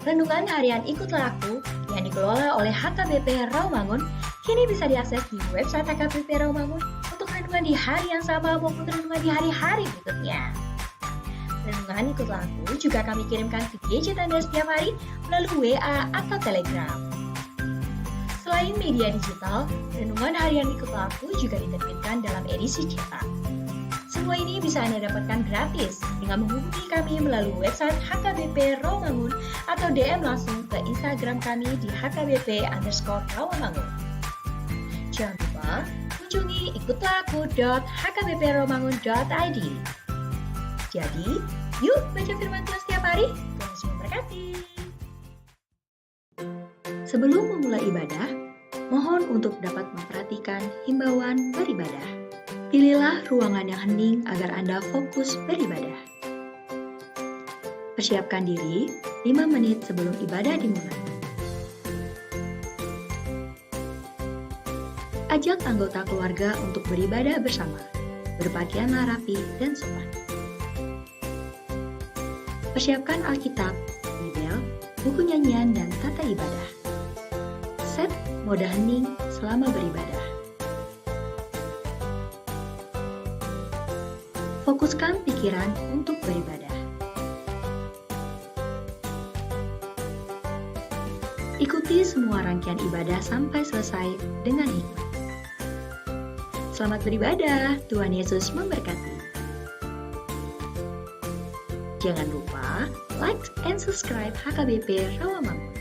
Renungan harian Ikutlah Aku yang dikelola oleh HKBP Rawamangun kini bisa diakses di website HKBP Rawamangun untuk renungan di hari yang sama maupun renungan di hari-hari berikutnya. Renungan Ikutlah Aku juga kami kirimkan ke gadget Anda setiap hari melalui WA atau Telegram. Selain media digital, renungan harian Ikutlah Aku juga diterbitkan dalam edisi cetak. Semua ini bisa Anda dapatkan gratis dengan menghubungi kami melalui website HKBP Rawamangun atau DM langsung ke Instagram kami di hkbp_rawamangun. Jangan lupa kunjungi ikutlahAku.hkbprawamangun.id. Jadi, yuk baca firman Tuhan setiap hari. Tuhan Yesus memberkati. Sebelum memulai ibadah, mohon untuk dapat memperhatikan himbauan beribadah. Pilihlah ruangan yang hening agar Anda fokus beribadah. Persiapkan diri 5 menit sebelum ibadah dimulai. Ajak anggota keluarga untuk beribadah bersama, berpakaianlah rapi dan sopan. Persiapkan Alkitab, Bibel, buku nyanyian, dan tata ibadah. Set mode hening selama beribadah. Fokuskan pikiran untuk beribadah. Ikuti semua rangkaian ibadah sampai selesai dengan hikmat. Selamat beribadah, Tuhan Yesus memberkati. Jangan lupa like and subscribe HKBP Rawamangun.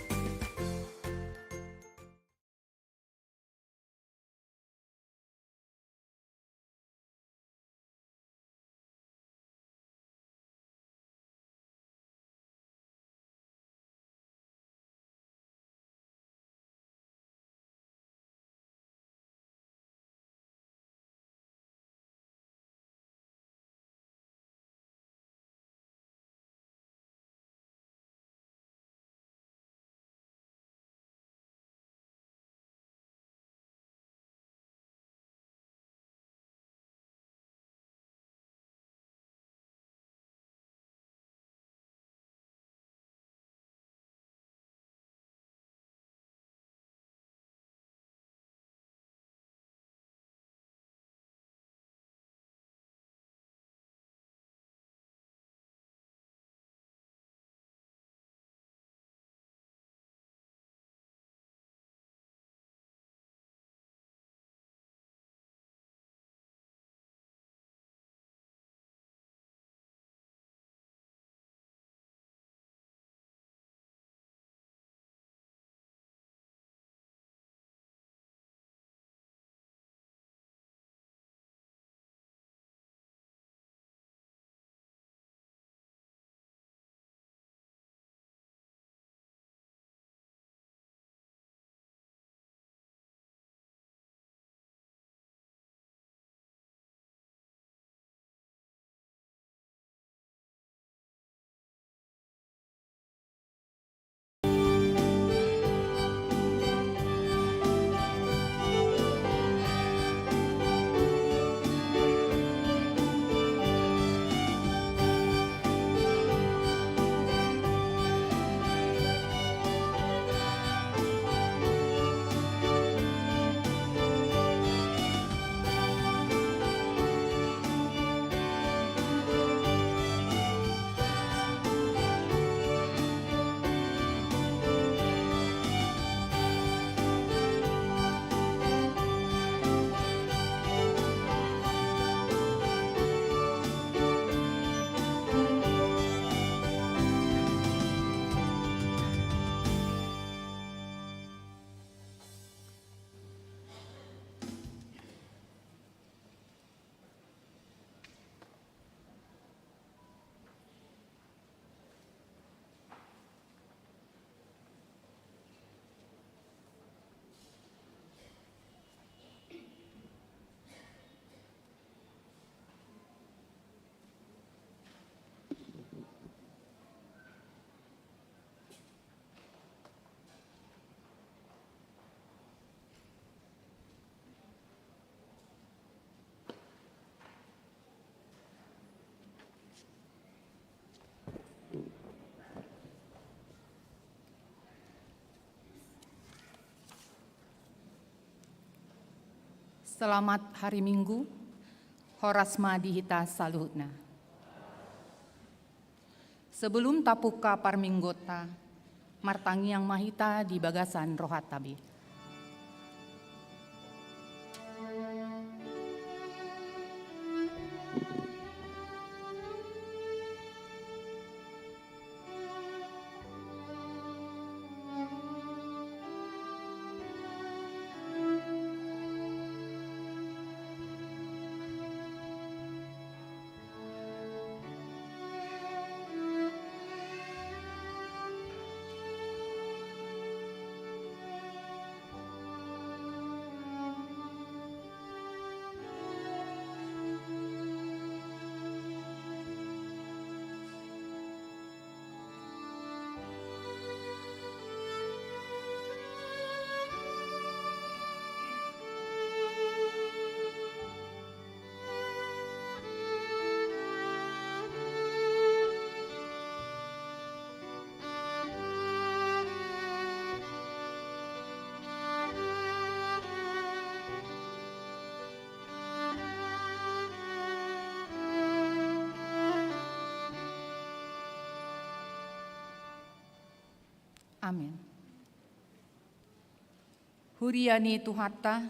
Selamat hari Minggu, Horasma dihita saluhutna. Sebelum tapuka parminggota, martangi yang mahita di bagasan rohatabi. Amin. Huriani Tuhatta,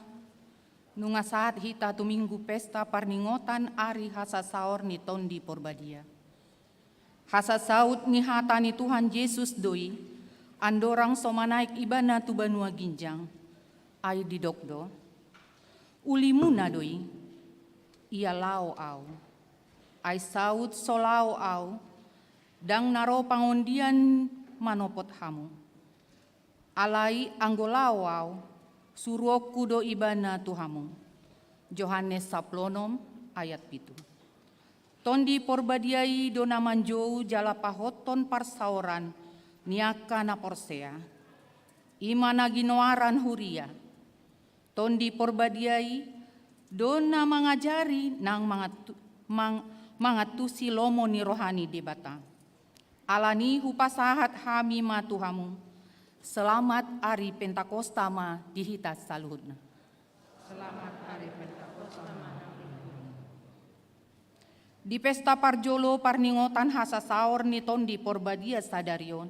nunga saat hita tu minggu pesta parningotan ari hasa saor ni tondi porbadia. Hasa saut ni hata ni Tuhan Yesus doi, andorang somanaik ibana tu banua ginjang, ai di dokdo. Ulimuna doi, ia lao au, ai saut solao au, dang naro pangondian manopot hamu. Alai anggolawau suruoku do ibana tuhamu. Yohanes saplonom ayat 7. Tondi porbadiai do namanjou jala pahoton parsaoran niaka na porsea. Imana ginoaran huria. Tondi porbadiai do na mangajari nang mangatusi lomo ni rohani debata. Alani hupasahat hami matuhamu. Selamat Ari Pentakostama dihita saluhutna. Selamat Hari Pentakostama. Di pesta parjolo parningotan hasa saor ni tondi porbadia sadarion.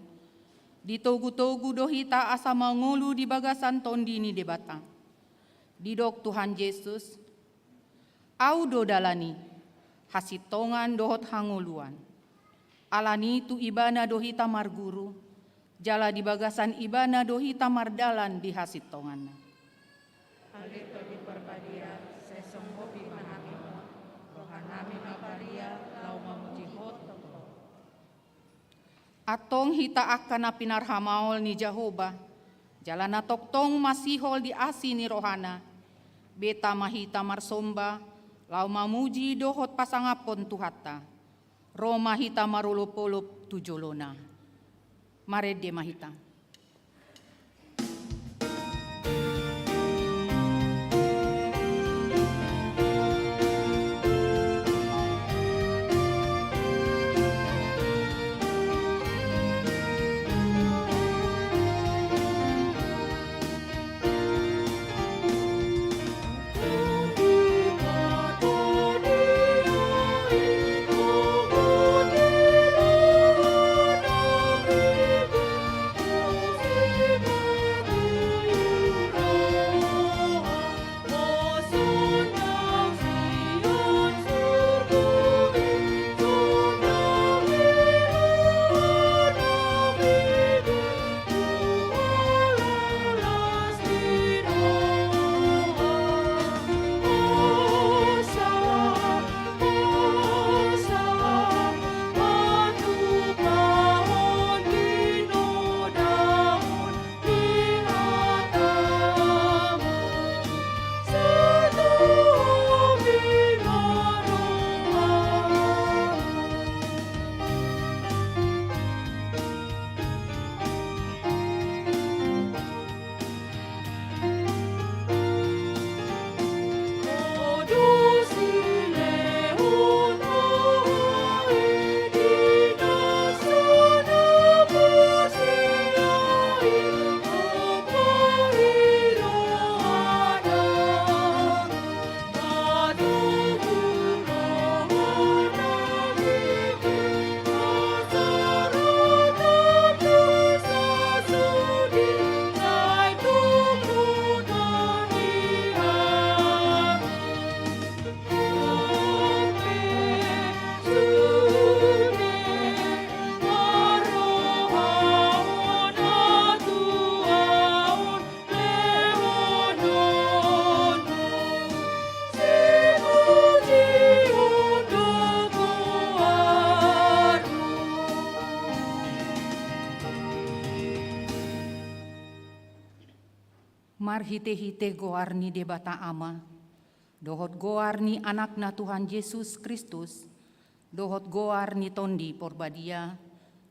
Di togu-togu dohita asa mangulu di bagasan tondi ni debatang. Didok Tuhan Yesus. Audo dalani hasitongan dohot hanguluan. Alani tu ibana dohita marguru. Jala di bagasan ibana dohita mardalan di hasitongan. Alito di perbadia sesong hobi manamimo, rohanami mabaria lau mamujihot toko. Atong hita akan pinarhamaol ni Jehovah. Jala na toktong masihol di asi ni rohana. Beta mahita marsomba, lau mamuji dohot pasangapon tuhata. Roma hita marulupulup tujolona. Marede mahita. Marhite-hite goarni debata ama, dohot goarni anakna Tuhan Yesus Kristus, dohot goarni tondi porbadia,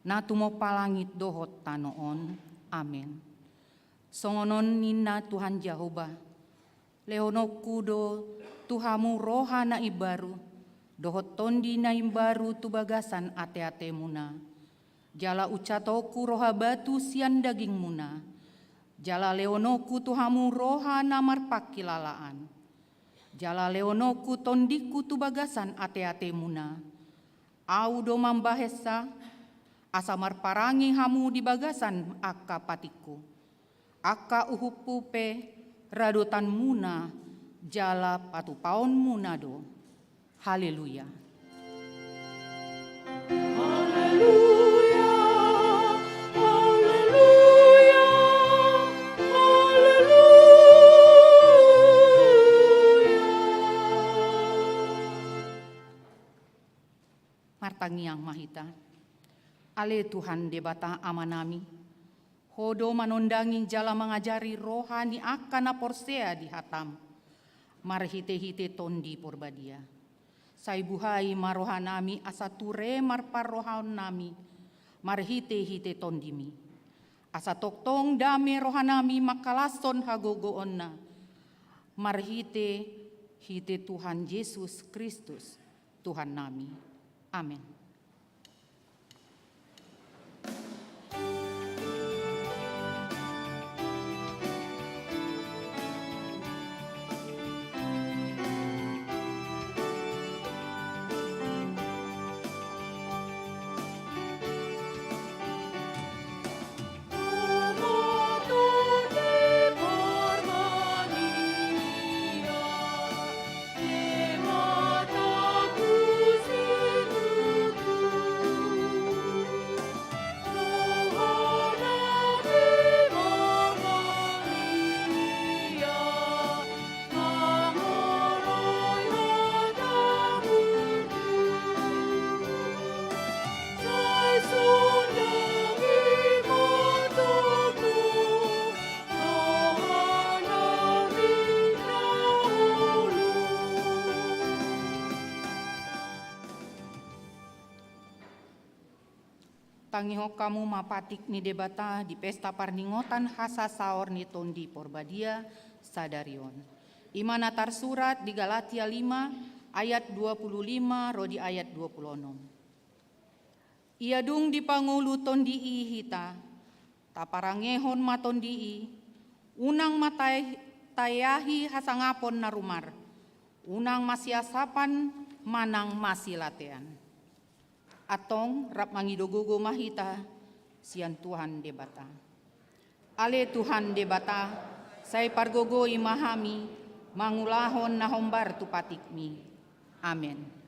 natumo palangit dohot tanoon. Amen. Songonon ninna Tuhan Jehovah, lehono kudo Tuhamu rohana ibaru, dohot tondi na imbaru tu bagasan ate-ate muna. Jala ucatoku roha batu sian daging muna. Jala leonoku Tuhamu rohana marpakilalaan. Jala leonoku tondiku tu bagasan ate-ate muna. Au do mambahesa, asa marparangi hamu di bagasan akka patiku. Akka uhupupe radotan muna, jala patupaon muna do. Haleluya. Haleluya, haleluya, haleluya. Martangiang mahita. Ale Tuhan debata amanami. Hodo manondangi jala mengajari rohani akana porsea di hatam. Marhite-hite tondi porbadia. Saibuhai marohanami asature marparohanami. Marhite-hite tondimi. Asa toktong dame rohanami makalason hagogoonna. Marhite-hite Tuhan Yesus Kristus Tuhan nami. Amin. Tangiho kamu mapatik ni debata di pesta parningotan hasa saor ni tondi porbadia sadarion. Imana tarsurat di Galatia 5 ayat 25 rodi ayat 26. Ia dung di pangulu tondii hita, taparangehon matondii, unang matay tayahi hasangapon narumar, unang masiasapan manang masilatean. Atong rap mangidogogo mahita sian Tuhan debata. Ale Tuhan debata, say pargogo imahami, mangulahon na hombar tupatikmi. Amen.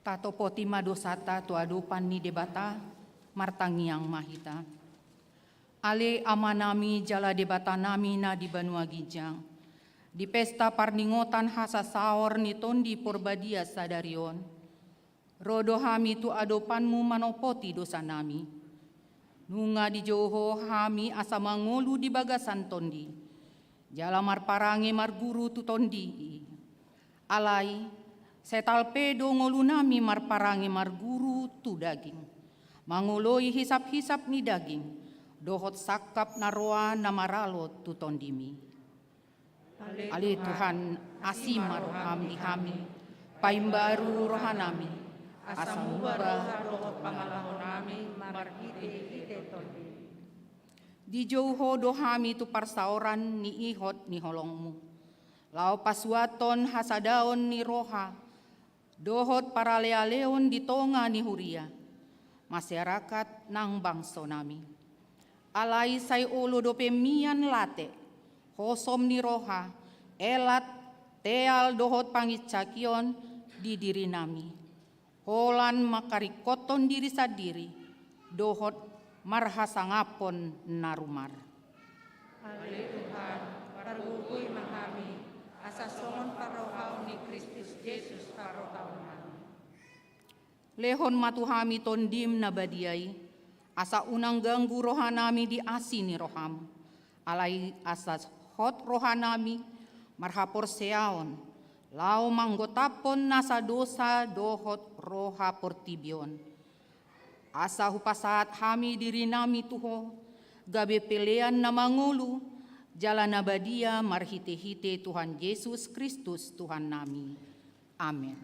Tato poti madosata tu adupan ni debata martangiang mahita. Ale amanami jala debata nami na di Banua Gijang. Di pesta parningotan hasa saor ni tondi porbadia sadarion. Rodo hami tu adopanmu manopoti dosa nami. Nunga di joho hami asa mangolu di bagasan tondi. Jala marparangi marguru tu tondi. Alai setalpedo ngolu nami marparangi marguru tu daging. Mangoloi hisap-hisap ni daging. Dohot sakap naroa namaralo tu tondimi. Ali Tuhan asimar rohami hami. Paimbaru rohanami. Asam ubara rohot pangalahonami marhite tondi. Di jauho dohami tu parsaoran ni ihot ni holongmu. Lau pasuaton hasadaon ni roha. Dohot paralealeon di tonga ni huria. Masyarakat nang bangso nami. Alai say ulo dopemian late. Hosom ni roha. Elat teal dohot pangicakion di diri nami. Holan makarikoton diri sadiri, dohot marhasangapon narumar. Ale Tuhan, parugui mahami, asa songon parohau ni Kristus Yesus parohau nami. Lehon matuhami tondim na badiay, asa unang ganggu rohanami di asini roham. Alai asa hot rohanami, marhapor seaon, lau manggotapon nasa dosa dohot roha portibion. Asa hupasaat hami diri nami tuho, gabe pelean na mangulu, jalan abadia marhite-hite Tuhan Yesus Kristus Tuhan nami. Amin.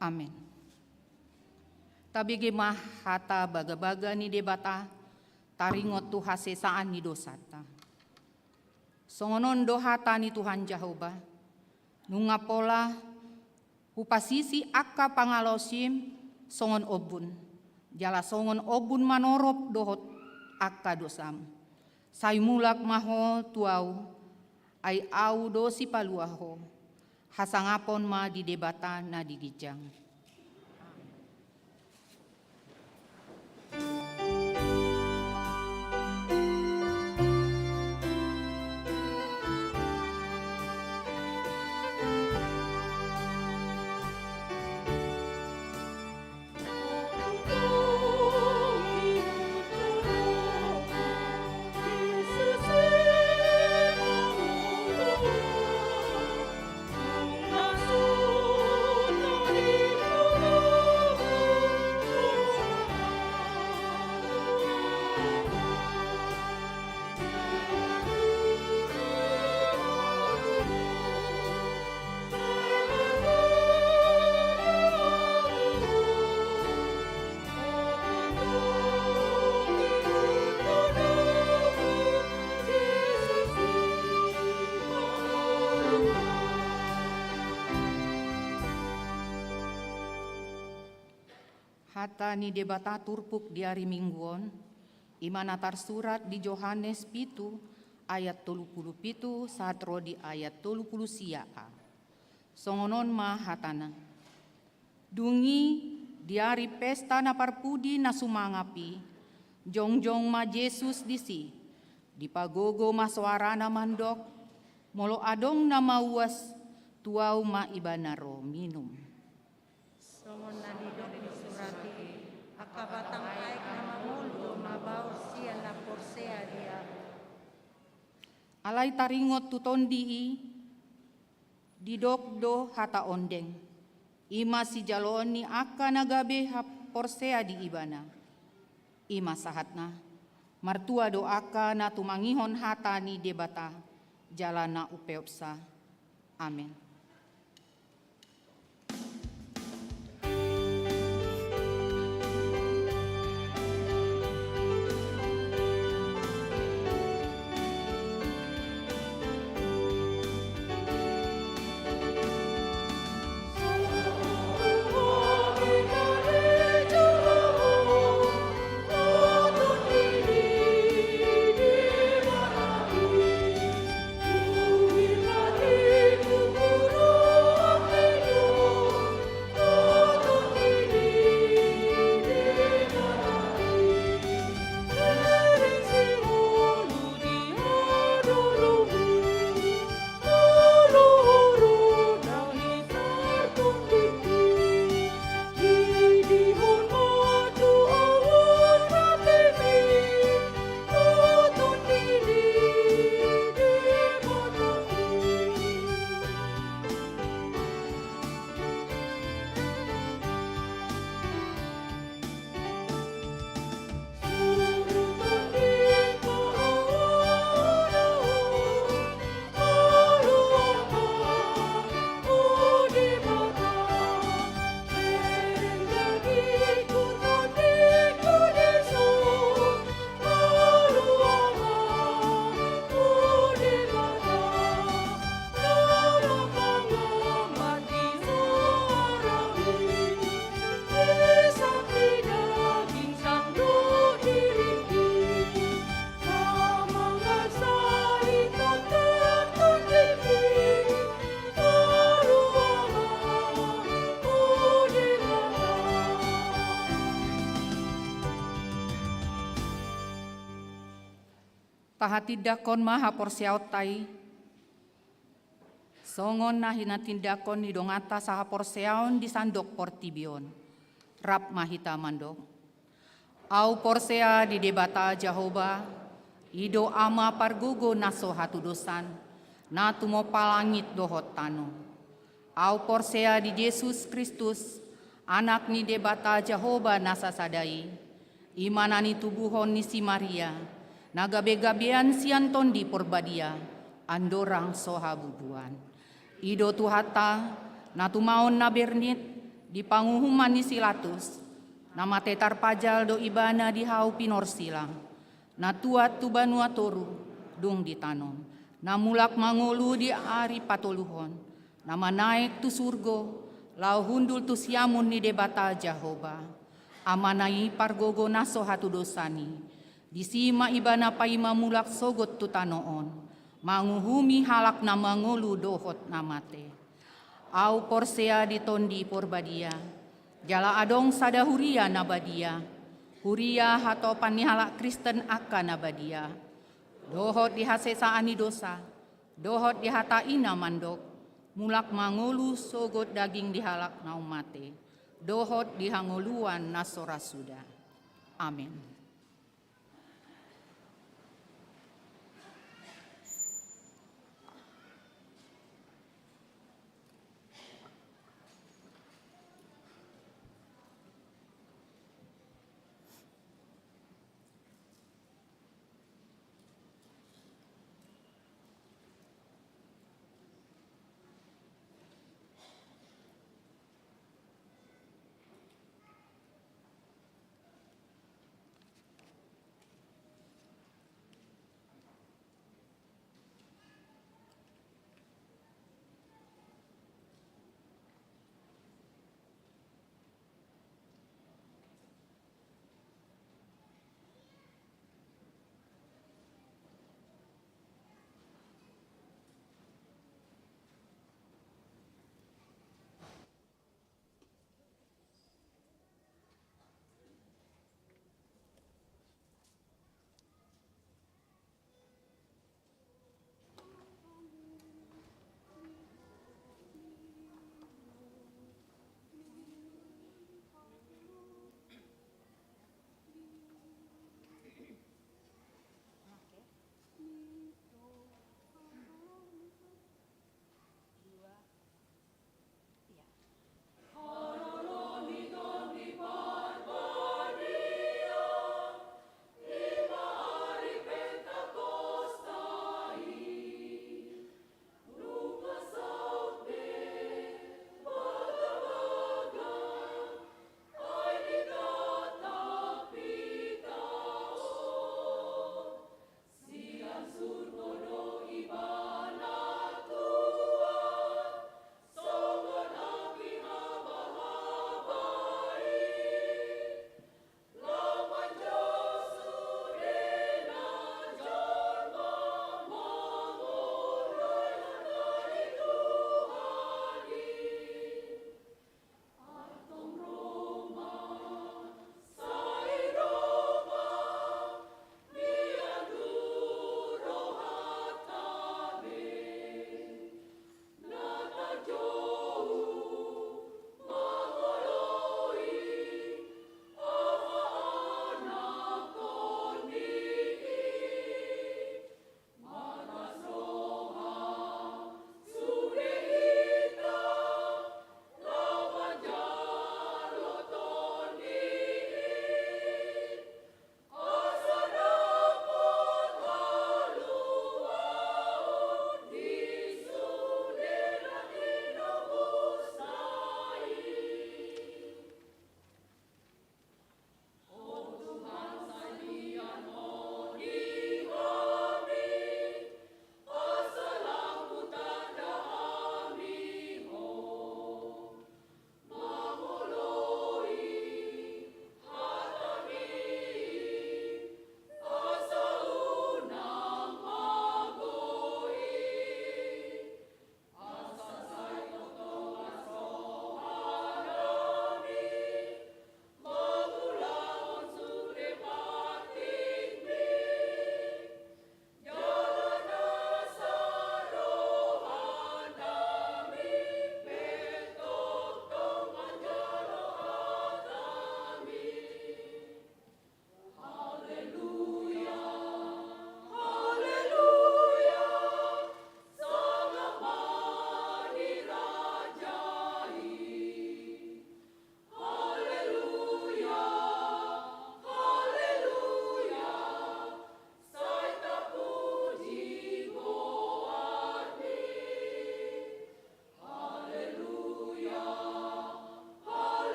Amin. Tabigi mahata baga-baga ni debata, taringot tu hasesaan ni dosata. Songonon dohata ni Tuhan Jehovah, nunga pola hupasisi akka pangalosim songon obun. Jala songon obun manorop dohot akka dosam. Saimulak maho tuau, ay au dosi paluaho. Hasangapon ma di debata na digijang. Hata ni debata turpuk di hari mingguon, imanatar surat di Yohanes pitu ayat 37 satro di ayat 30 siaa. Songonon ma hatana. Dungi di hari pesta na parpudi na sumangapi, jongjong ma Yesus disi, di pagogo ma suara na mandok, molo adong na mauas tuau ma ibanaro minum. Songon na nidok ni surati, akabatang aik na mamuldo mabaw siya na porsea dia. Alay taringot tutondi didokdo hata ondeng. Ima si jalon ni aka nagabe porsea di ibana. Ima sahatna, martua do aka na tumangihon hata ni debata, jalana upeopsa. Amin. Tahatidakon maha porsiautai, songon nahina tindakon ni dongata saha porseaon di sandok portibion, rap mahita mandok. Au porsea di debata Jahoba, ido ama pargogo naso hatu dosan, na tumo palangit dohot tano. Au porsea di Yesus Kristus, anak ni debata Jahoba nasa sadai, imanani tubuhon ni si Maria, nagabe-gabean sianton di porbadia, andorang soha bubuan. Ido tuhata, natumaon na bernit, di panguhuman ni silatus, nama tetar pajal do ibana di hau pinor silang, na tuat tubanua toru, dung ditanom, na mulak mangolu di ari patoluhon, nama naik tu surgo, lau hundul tu siamun ni debata Jahoba, amanai pargogo naso hatu dosani, disima ibana paima mulak sogot tutanoon, manguhumi halak na mangolu dohot namate. Au porsea ditondi porbadia, jala adong sada huria nabadia, huria hato panihalak Kristen aka nabadia, dohot dihasesaani dosa, dohot dihataina mandok, mulak mangolu sogot daging dihalak naumate, dohot dihangoluan nasora suda. Amin.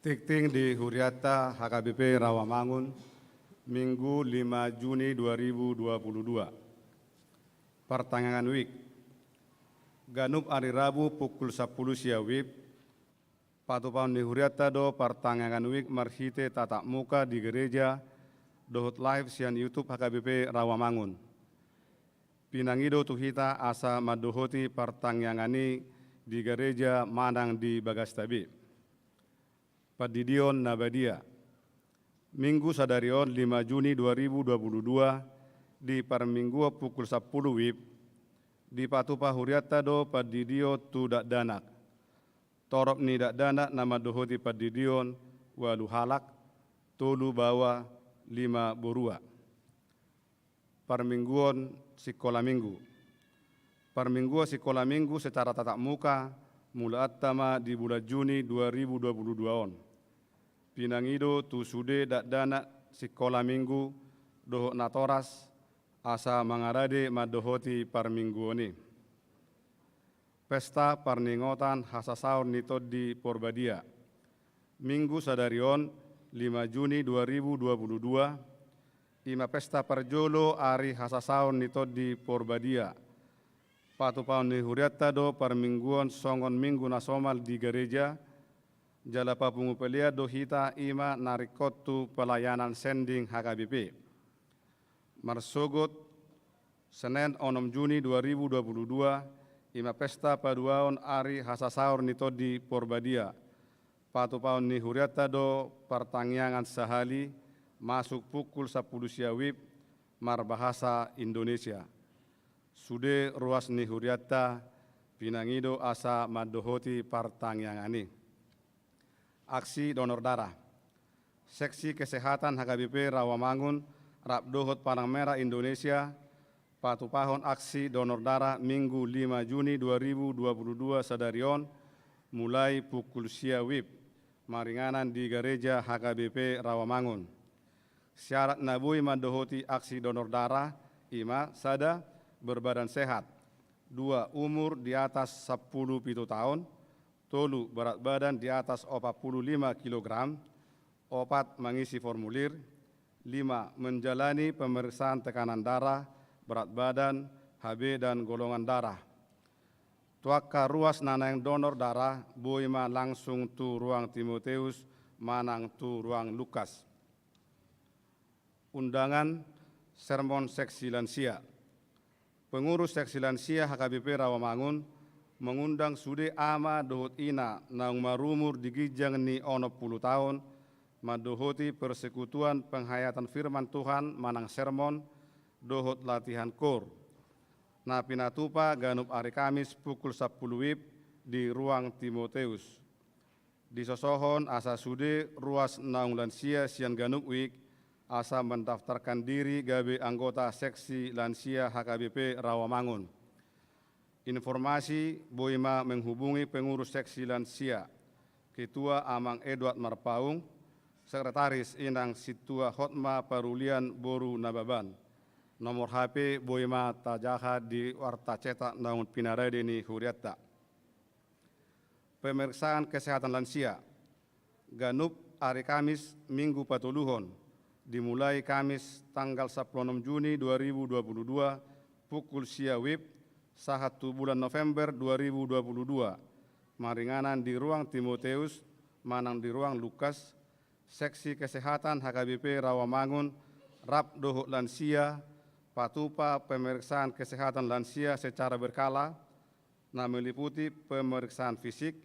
Tikting di Huriata HKBP Rawamangun, Minggu 5 Juni 2022. Pertanyaan WIK. Ganup hari Rabu pukul 10 siawib, patupaun di Huriata do pertanyaan WIK marhite tatap muka di gereja dohut live sian YouTube HKBP Rawamangun. Pinangido tuhita asa madohoti pertanyangani di gereja Manang di Bagastabi. Padidion Nabadia. Minggu sadarion 5 Juni 2022 di perminggu pukul 10 WIB di Patupa Huriata do Padidio tu dak danak. Torop ni dak danak nama dohoti Padidion walu halak tolu bawa 5 borua. Permingguan sekolah minggu. Permingguan sekolah minggu secara tatap muka mula atama di bulan Juni 2022 on. Pinangido tu sude dak dana sekolah minggu dohok natoras asa mangarade madohoti perminggu ini. Pesta perningotan hasasaur nitod di Porbadia. Minggu sadarion 5 Juni 2022 ima pesta perjolo ari hasasaur nitod di Porbadia. Patupaun ni Huriata do permingguan songon minggu nasomal di gereja jala papungupelia do hita ima narikotu pelayanan sending HKBP. Marsogot Senin 6 Juni 2022 ima pesta paduaon ari hasasaur nito di Porbadia. Patupaun ni Huriata do pertanyaan sahali masuk pukul 10 siawib marbahasa Indonesia. Sude ruas ni Huriata pinangido asa madohoti pertanyaan. Aksi donor darah. Seksi Kesehatan HKBP Rawamangun Rap Dohot Palang Merah Indonesia patupahon aksi donor darah Minggu 5 Juni 2022 sadarion mulai pukul siawib maringanan di gereja HKBP Rawamangun. Syarat nabui madohoti aksi donor darah ima sada berbadan sehat, 2 umur di atas 10 tahun, tolu berat badan di atas 45 kg, 4 mengisi formulir, 5 menjalani pemeriksaan tekanan darah, berat badan, HB dan golongan darah. Tuaka ruas nanang donor darah, boima langsung tu ruang Timoteus, manang tu ruang Lukas. Undangan sermon seksi lansia. Pengurus seksi lansia HKBP Rawamangun mengundang sude ama dohot ina naung marumur di gijang ni 10 tahun madohoti persekutuan penghayatan firman Tuhan manang sermon dohot latihan kor. Na pinatupa ganup hari Kamis pukul 10 WIB di ruang Timoteus. Di sosohon asa sude ruas naung lansia sian ganup wik asa mendaftarkan diri gabe anggota seksi lansia HKBP Rawamangun. Informasi boima menghubungi pengurus seksi lansia, Ketua Amang Edward Marpaung, Sekretaris Inang Situa Hotma Parulian Boru Nababan. Nomor HP boima tajaha di warta cetak naun pinarade ni Huriata. Pemeriksaan kesehatan lansia. Ganup hari Kamis Minggu Patuluhon. Dimulai Kamis tanggal 16 Juni 2022 pukul siawib 1 bulan November 2022 maringanan di ruang Timoteus manang di ruang Lukas seksi kesehatan HKBP Rawamangun rap dohok lansia patupa pemeriksaan kesehatan lansia secara berkala na meliputi pemeriksaan fisik,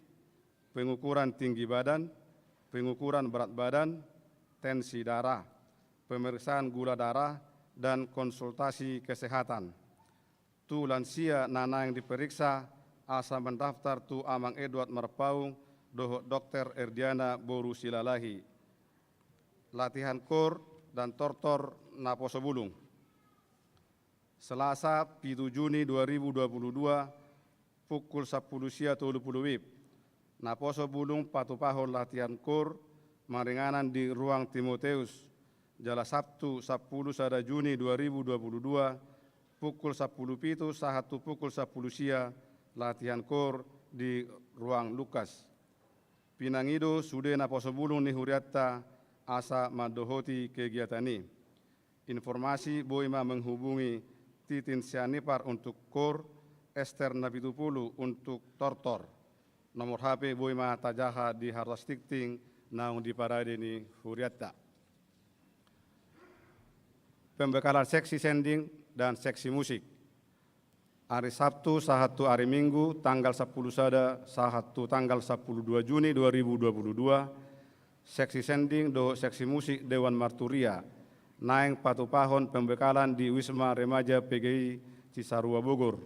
pengukuran tinggi badan, pengukuran berat badan, tensi darah, pemeriksaan gula darah, dan konsultasi kesehatan. Tu lansia nana yang diperiksa asa mendaftar tu Amang Edward Marpaung dohok Dr. Erdiana Boru Silalahi. Latihan kor dan tortor naposo bulung. Selasa 7 Juni 2022 pukul 10 sia 30 WIB. Naposo bulung patupahon latihan kor maringanan di ruang Timoteus. Jala Sabtu 10 sada Juni 2022 pukul 10 pitu sahatu pukul 10 sia latihan kor di ruang Lukas. Pinangido sude na posobulung ni huriatta asa madohoti kegiatan ini. Informasi boima menghubungi Titin Sianipar untuk KOR, Esther Napitupulu untuk Tortor. Nomor HP boima tajaha di Hartas Tikting naung di parade ni huriatta. Pembekalan seksi sending dan seksi musik. Hari Sabtu, sahatu hari Minggu, tanggal 10 sada, sahatu tanggal 12 Juni 2022, seksi sending do seksi musik Dewan Marturia, naeng patupahon pembekalan di Wisma Remaja PGI Cisarua Bogor.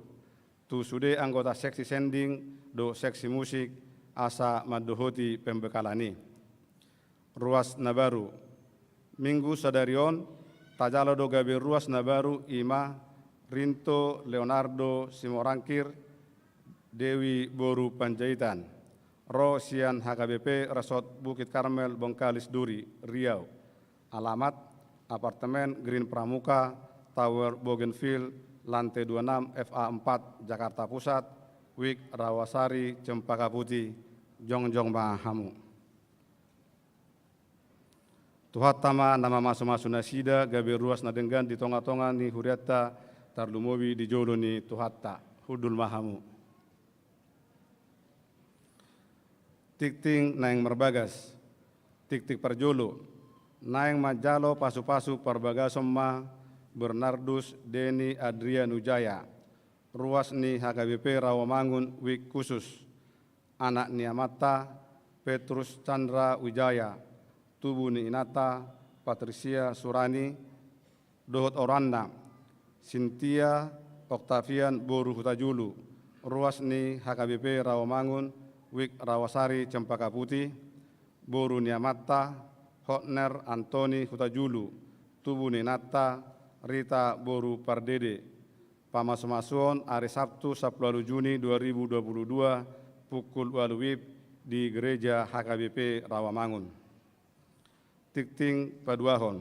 Tu sude anggota seksi sending do seksi musik asa madohoti pembekalan ini. Ruas Nabaru, Minggu sadarion, tajalo do gabe ruas Nabaru ima, Rinto Leonardo Simorangkir, Dewi Boru Panjaitan, Ro Sian HKBP Resort Bukit Karmel Bengkalis Duri, Riau. Alamat apartemen Green Pramuka, Tower Bougainville, lantai 26 FA 4, Jakarta Pusat, Wik Rawasari, Cempaka Putih, Jongjong Mahamu. Tuhat tama nama masu-masu nasida gabe ruas nadenggan di tonga-tonga ni huriatta tarlumowi di jolo ni tuhatta hudul mahamu. Tik-ting naeng merbagas, tik-tik perjolo, naeng majalo pasu-pasu parbagasomma Bernardus Deni Adrian Ujaya, ruas ni HKBP Rawamangun Wik khusus, anak ni Amata Petrus Chandra Wijaya, tubuh ni Inata Patricia Surani, Dohot Oranda, Cynthia Octavian Boru Hutajulu, ruas ni HKBP Rawamangun, Wik Rawasari Cempaka Putih, Boru Niamata, Hotner Antoni Hutajulu, tubuh ni Nata, Rita Boru Pardede. Pamas-masuon hari Sabtu 10 Juni 2022 pukul 8 WIB di Gereja HKBP Rawamangun. Tikting Paduahon,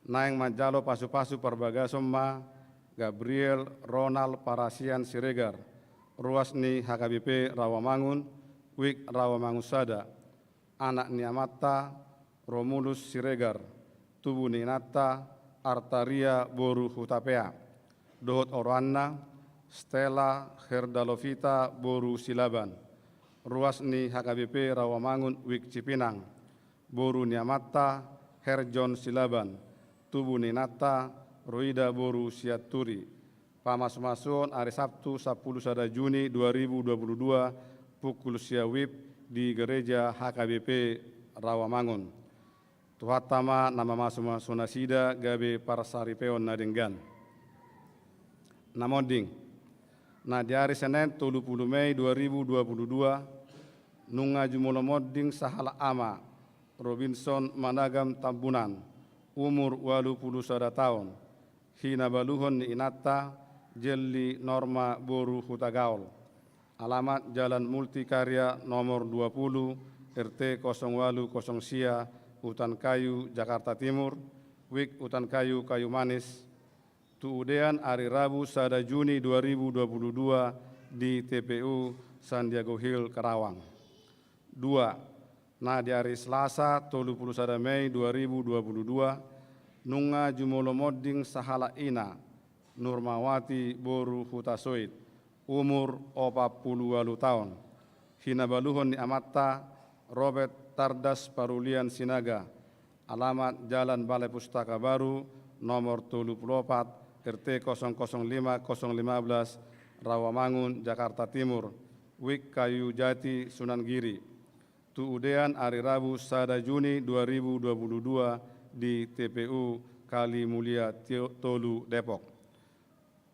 naeng majalo pasu-pasu parbagasomma Gabriel Ronald Parasian Siregar, ruas ni HKBP Rawamangun, Wik Rawamangun Sada, anak ni Amata Romulus Siregar, tubuh ni Nata Artaria Boru Hutapea, Dohot Orwana Stella Herdalovita Boru Silaban, ruas ni HKBP Rawamangun, Wik Cipinang, Boru ni Amata Herjon Silaban, tubuh ni Nata Roida Boru Siaturi. Pamas-masuon hari Sabtu 10 sada Juni 2022 pukul siawib di Gereja HKBP Rawamangun. Tuhatama nama masu-masu nasida gabe parsaripeon nadenggan. Namoding, na di hari Senin 30 Mei 2022 nunga jumolomoding sahala ama Robinson Managam Tambunan, umur 81 tahun, hina baluhon ni Inata Jelli Norma Boru Hutagaol. Alamat Jalan Multikarya nomor 20 RT 0800 Sia, Hutan Kayu, Jakarta Timur, Wik Hutan Kayu, Kayu Manis. Tuudean hari Rabu 1 Juni 2022 di TPU Sandiago Hill, Karawang. 2. Nah di hari Selasa 31 Mei 2022 nunga jumolomoding sahala ina Nurmawati Boru Hutasoid, umur 48 tahun, hina baluhon ni Amata Robert Tardas Parulian Sinaga. Alamat Jalan Balai Pustaka Baru nomor 34 RT 005015 Rawamangun, Jakarta Timur, Wik Kayu Jati, Sunan Giri. Tuudean hari Rabu 1 Juni 2022 di TPU Kali Mulia Tolu, Depok.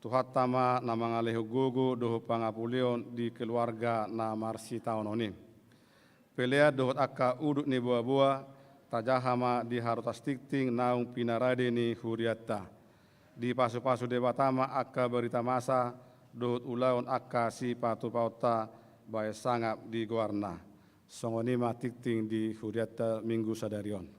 Tuhatama nama ngalehu gogo doho pangapuleon di keluarga na marsi tahun ini. Pelea dohot akka uduk ni buah-buah tajahama di Harutas Tikting naung pinarade ni huriatta. Di pasu-pasu debatama akka berita masa dohot ulaun akka si patu pauta bae sangap di Guarna. Songonima Tikting di huriatta Minggu sadarion.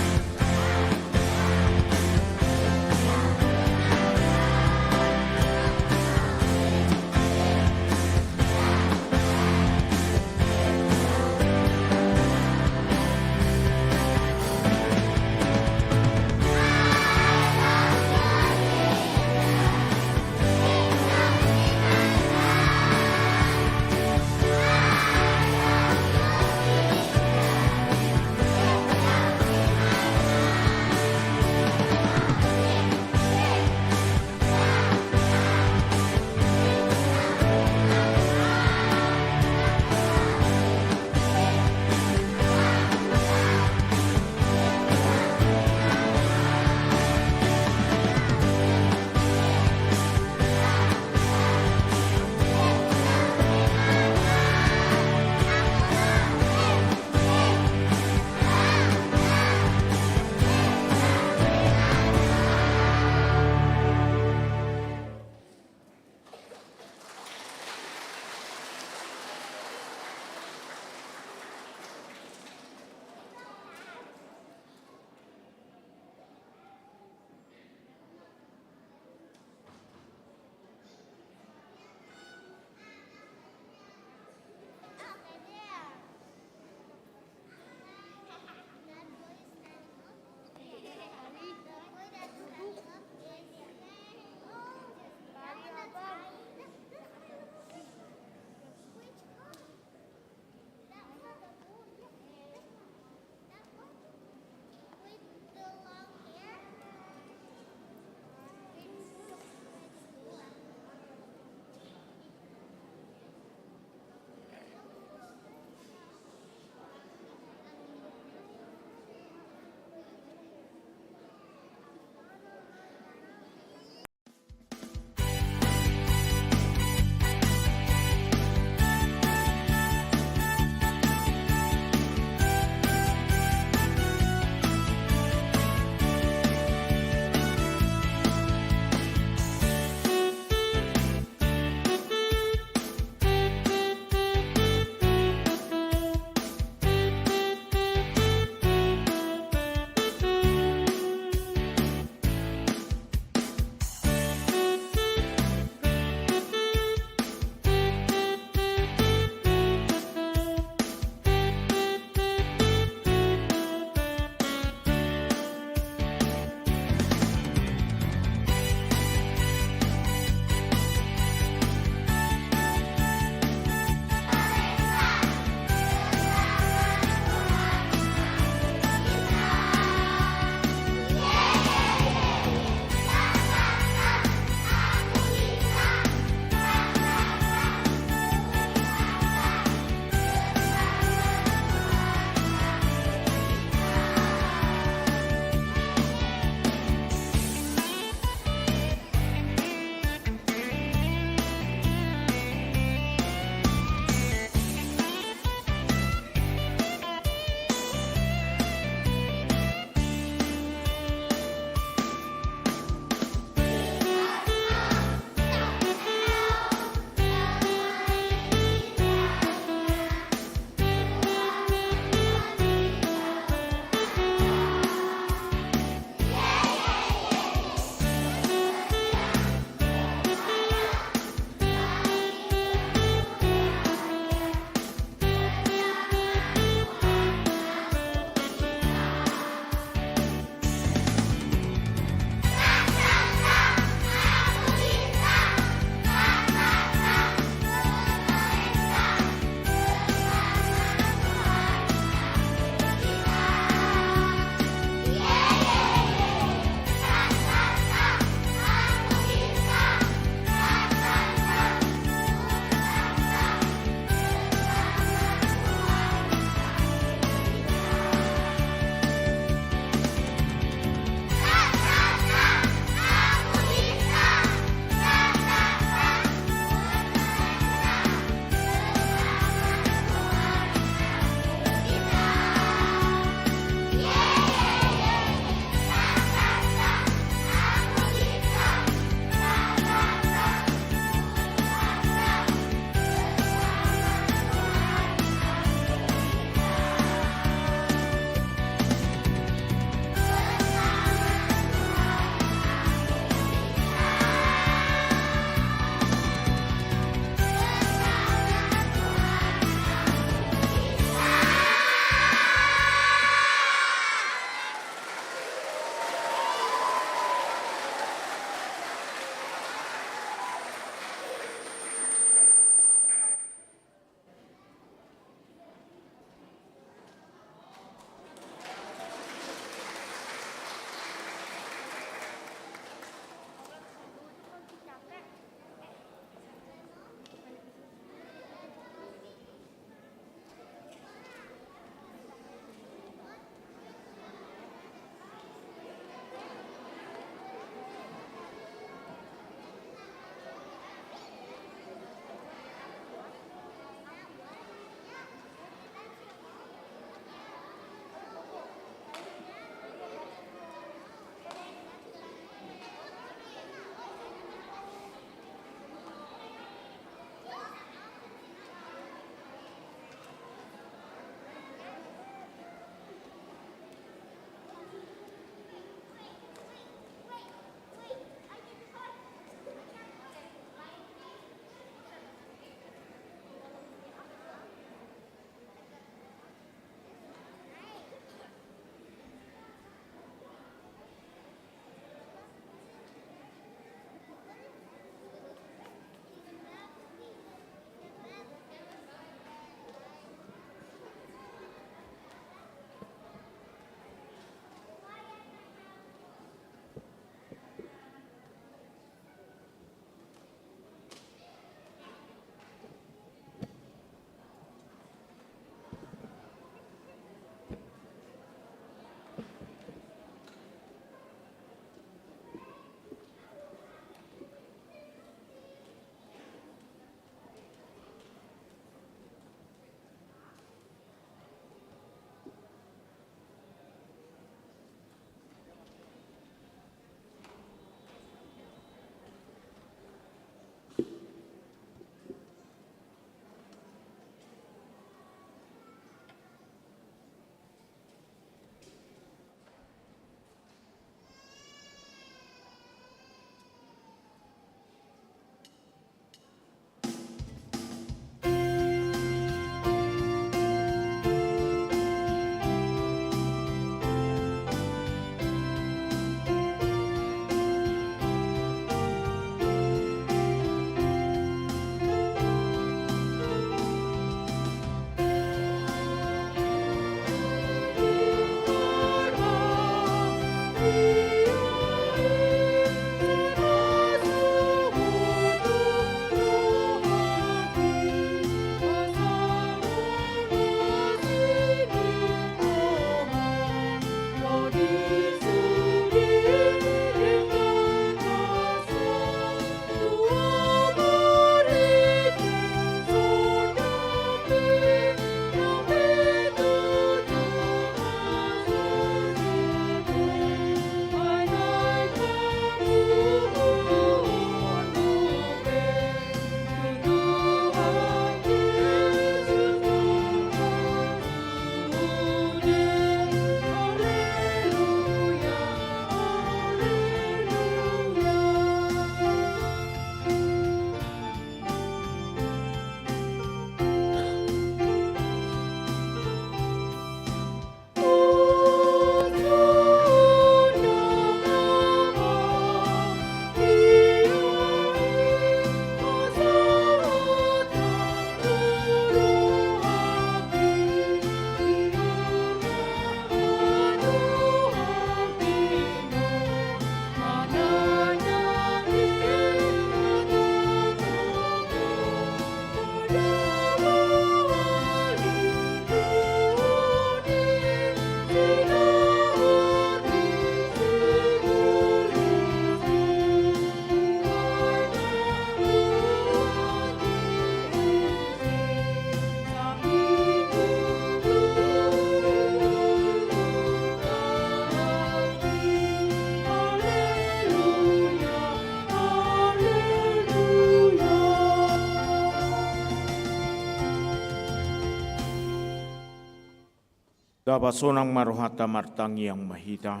Dapat sonang marohata martang yang mahita.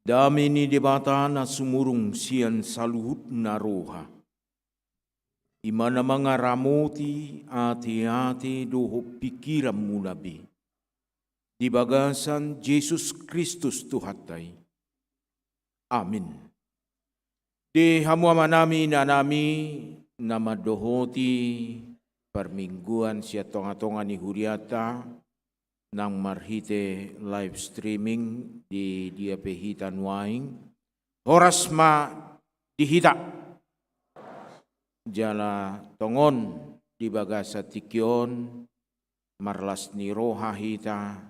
Dami ni debata na sumurung sian saluhut na roha. Imana mga ramoti ati-ati doho pikiran munabi. Di bagasan Yesus Kristus Tuhatay. Amin. Di hamuama nami na nami na madohoti permingguan siya tonga-tonga ni Huriata nang marhite live streaming di dia pehitan waing. Horas ma dihita. Jala tongon di bagasa tikyon marlas ni roha hita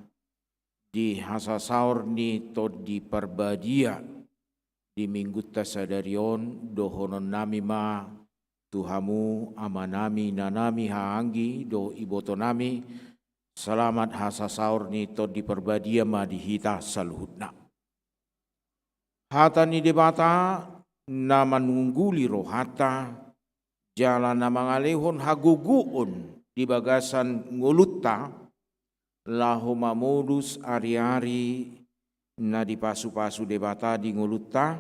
di hasasaur ni to di perbadia di mingguta sadarion dohonon nami ma Tuhamu amanami nanami haanggi do iboto nami selamat hasasaur ni to di perbadia ma dihita saluhutna. Hata ni debata na manungguli rohata jalan na mangalehon haguguon di bagasan ngulutta lahu mamodus ari-ari na di pasu-pasu debata di ngulutta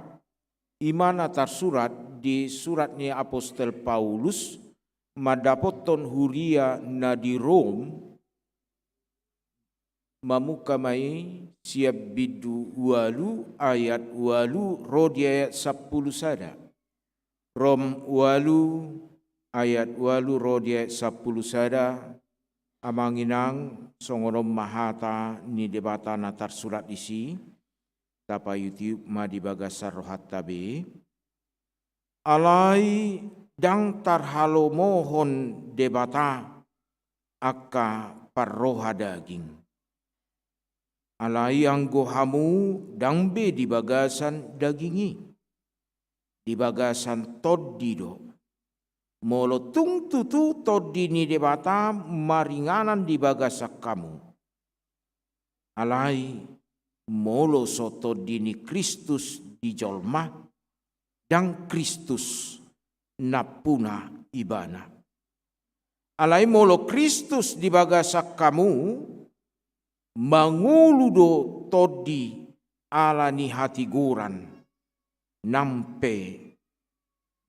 imana tersurat di suratnya Apostel Paulus madapoton huria na di Rom mamukamai siap bidu walu ayat walu rodi ayat 10 sada. Rom walu ayat walu rodi ayat 10 sada amanginang songorom mahata ni debata na tersurat isi tapa YouTube ma di bagasar rohat tabe alai dang tarhalo mohon debata akka parroha daging alai anggo hamu dang be di bagasan dagingi di bagasan toddido molo tung tutu toddi ni debata maringanan di bagasak kamu alai molo soto dini Kristus di jolma dan Kristus napuna ibana. Alai molo Kristus di bagasak kamu manguludo todi alani hati guran nampe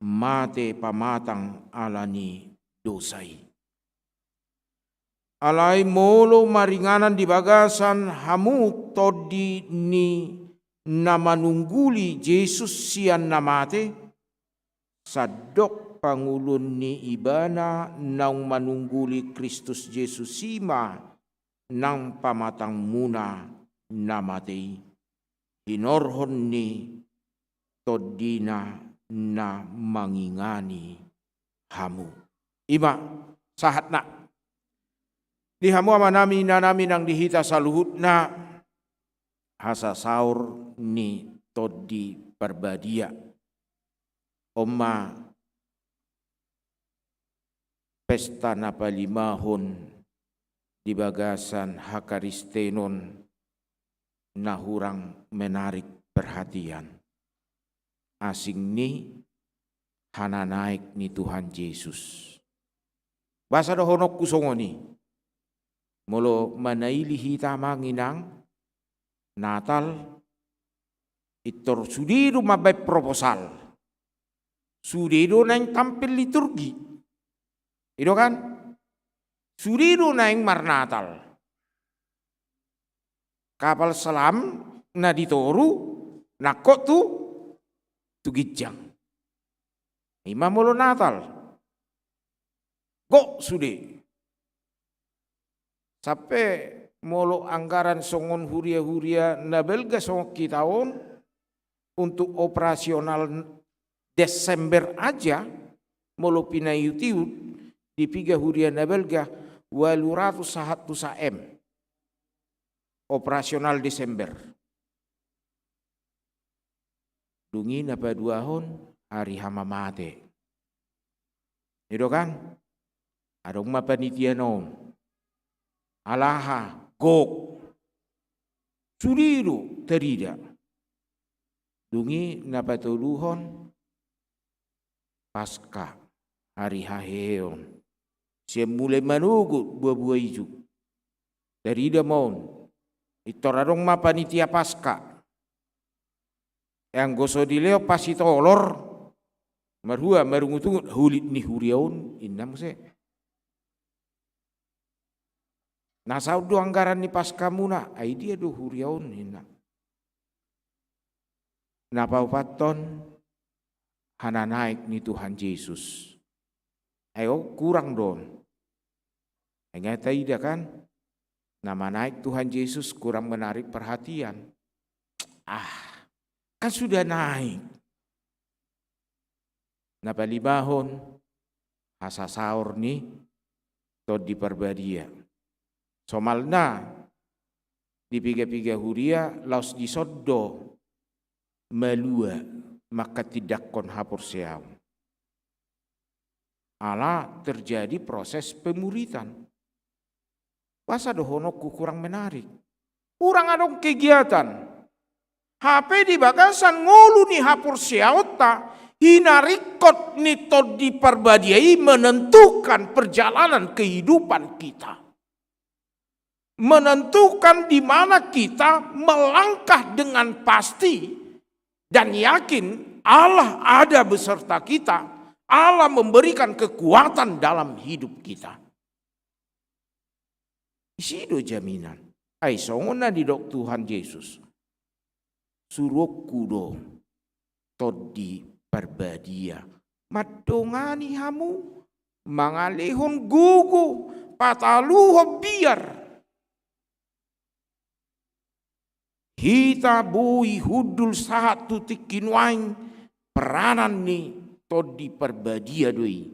mate pamatang alani dosai. Alai molo maringanan di bagasan hamu todi ni namanungguli Yesus sian namate sadok pangulun ni ibana nang manungguli Kristus Yesus sima nang pamatang muna namate hinorhon ni todina na mangingani hamu. Ima sahatna di hamu amanami nanami nang dihita saluhut na hasasaur ni todi perbadia. Oma pesta napalimahon di bagasan hakaristenon nahurang menarik perhatian. Asing ni hana naik ni Tuhan Yesus. Basa dohonok kusongoni. Molo manaili hita manginang Natal itor sudiru mabay proposal. Sudiru na yung tampil liturgi. Ito kan? Sudiru na yung marnatal. Kapal salam na ditoru nakot tu tugidjang. Ima molo Natal. Go sudi. Sampai molo anggaran songon huria-huria na belga song kitaon untuk operasional Desember aja molo pinayutiut di piga huria na belga 801 m operasional Desember. Dungi na paduahon hari hama mate. Itu kan? Adong mapanitianon. Alaha, gok, suriru, terida. Dungi napatuluhon, pasca, hari haheon. Siya mulai manugut buah-buah hijau. dari damon itorarong mapanitia Paska yang goso dileo pasito olor marhua marungutu hulit ni huriaun indam se nasau do anggaran ni Paska muna ai dia do huriaun inna napau paton hana naik ni Tuhan Yesus ayo kurang don ingat tidak kan nama naik Tuhan Yesus kurang menarik perhatian kan sudah naik nabalibahon hasasaur ni tod di Perbadia somalna di piga-piga huria laos di soddo malua maka tidak kon hapur seau ala terjadi proses pemuritan Pasa dohonokku kurang menarik kurang adong kegiatan HP di bagasan ngulu ni hapur seauta hinarikot ni tod di Perbadiai menentukan perjalanan kehidupan kita menentukan di mana kita melangkah dengan pasti dan yakin Allah ada beserta kita, Allah memberikan kekuatan dalam hidup kita. Isido jaminan. Ay songona di dok Tuhan Yesus. Suruh kudo todi Perbadia. Madongani hamu mangalihon gugu pataluho biar. Hita bui hudul sahat tutik kinuain peranan ni todi Perbadia doi.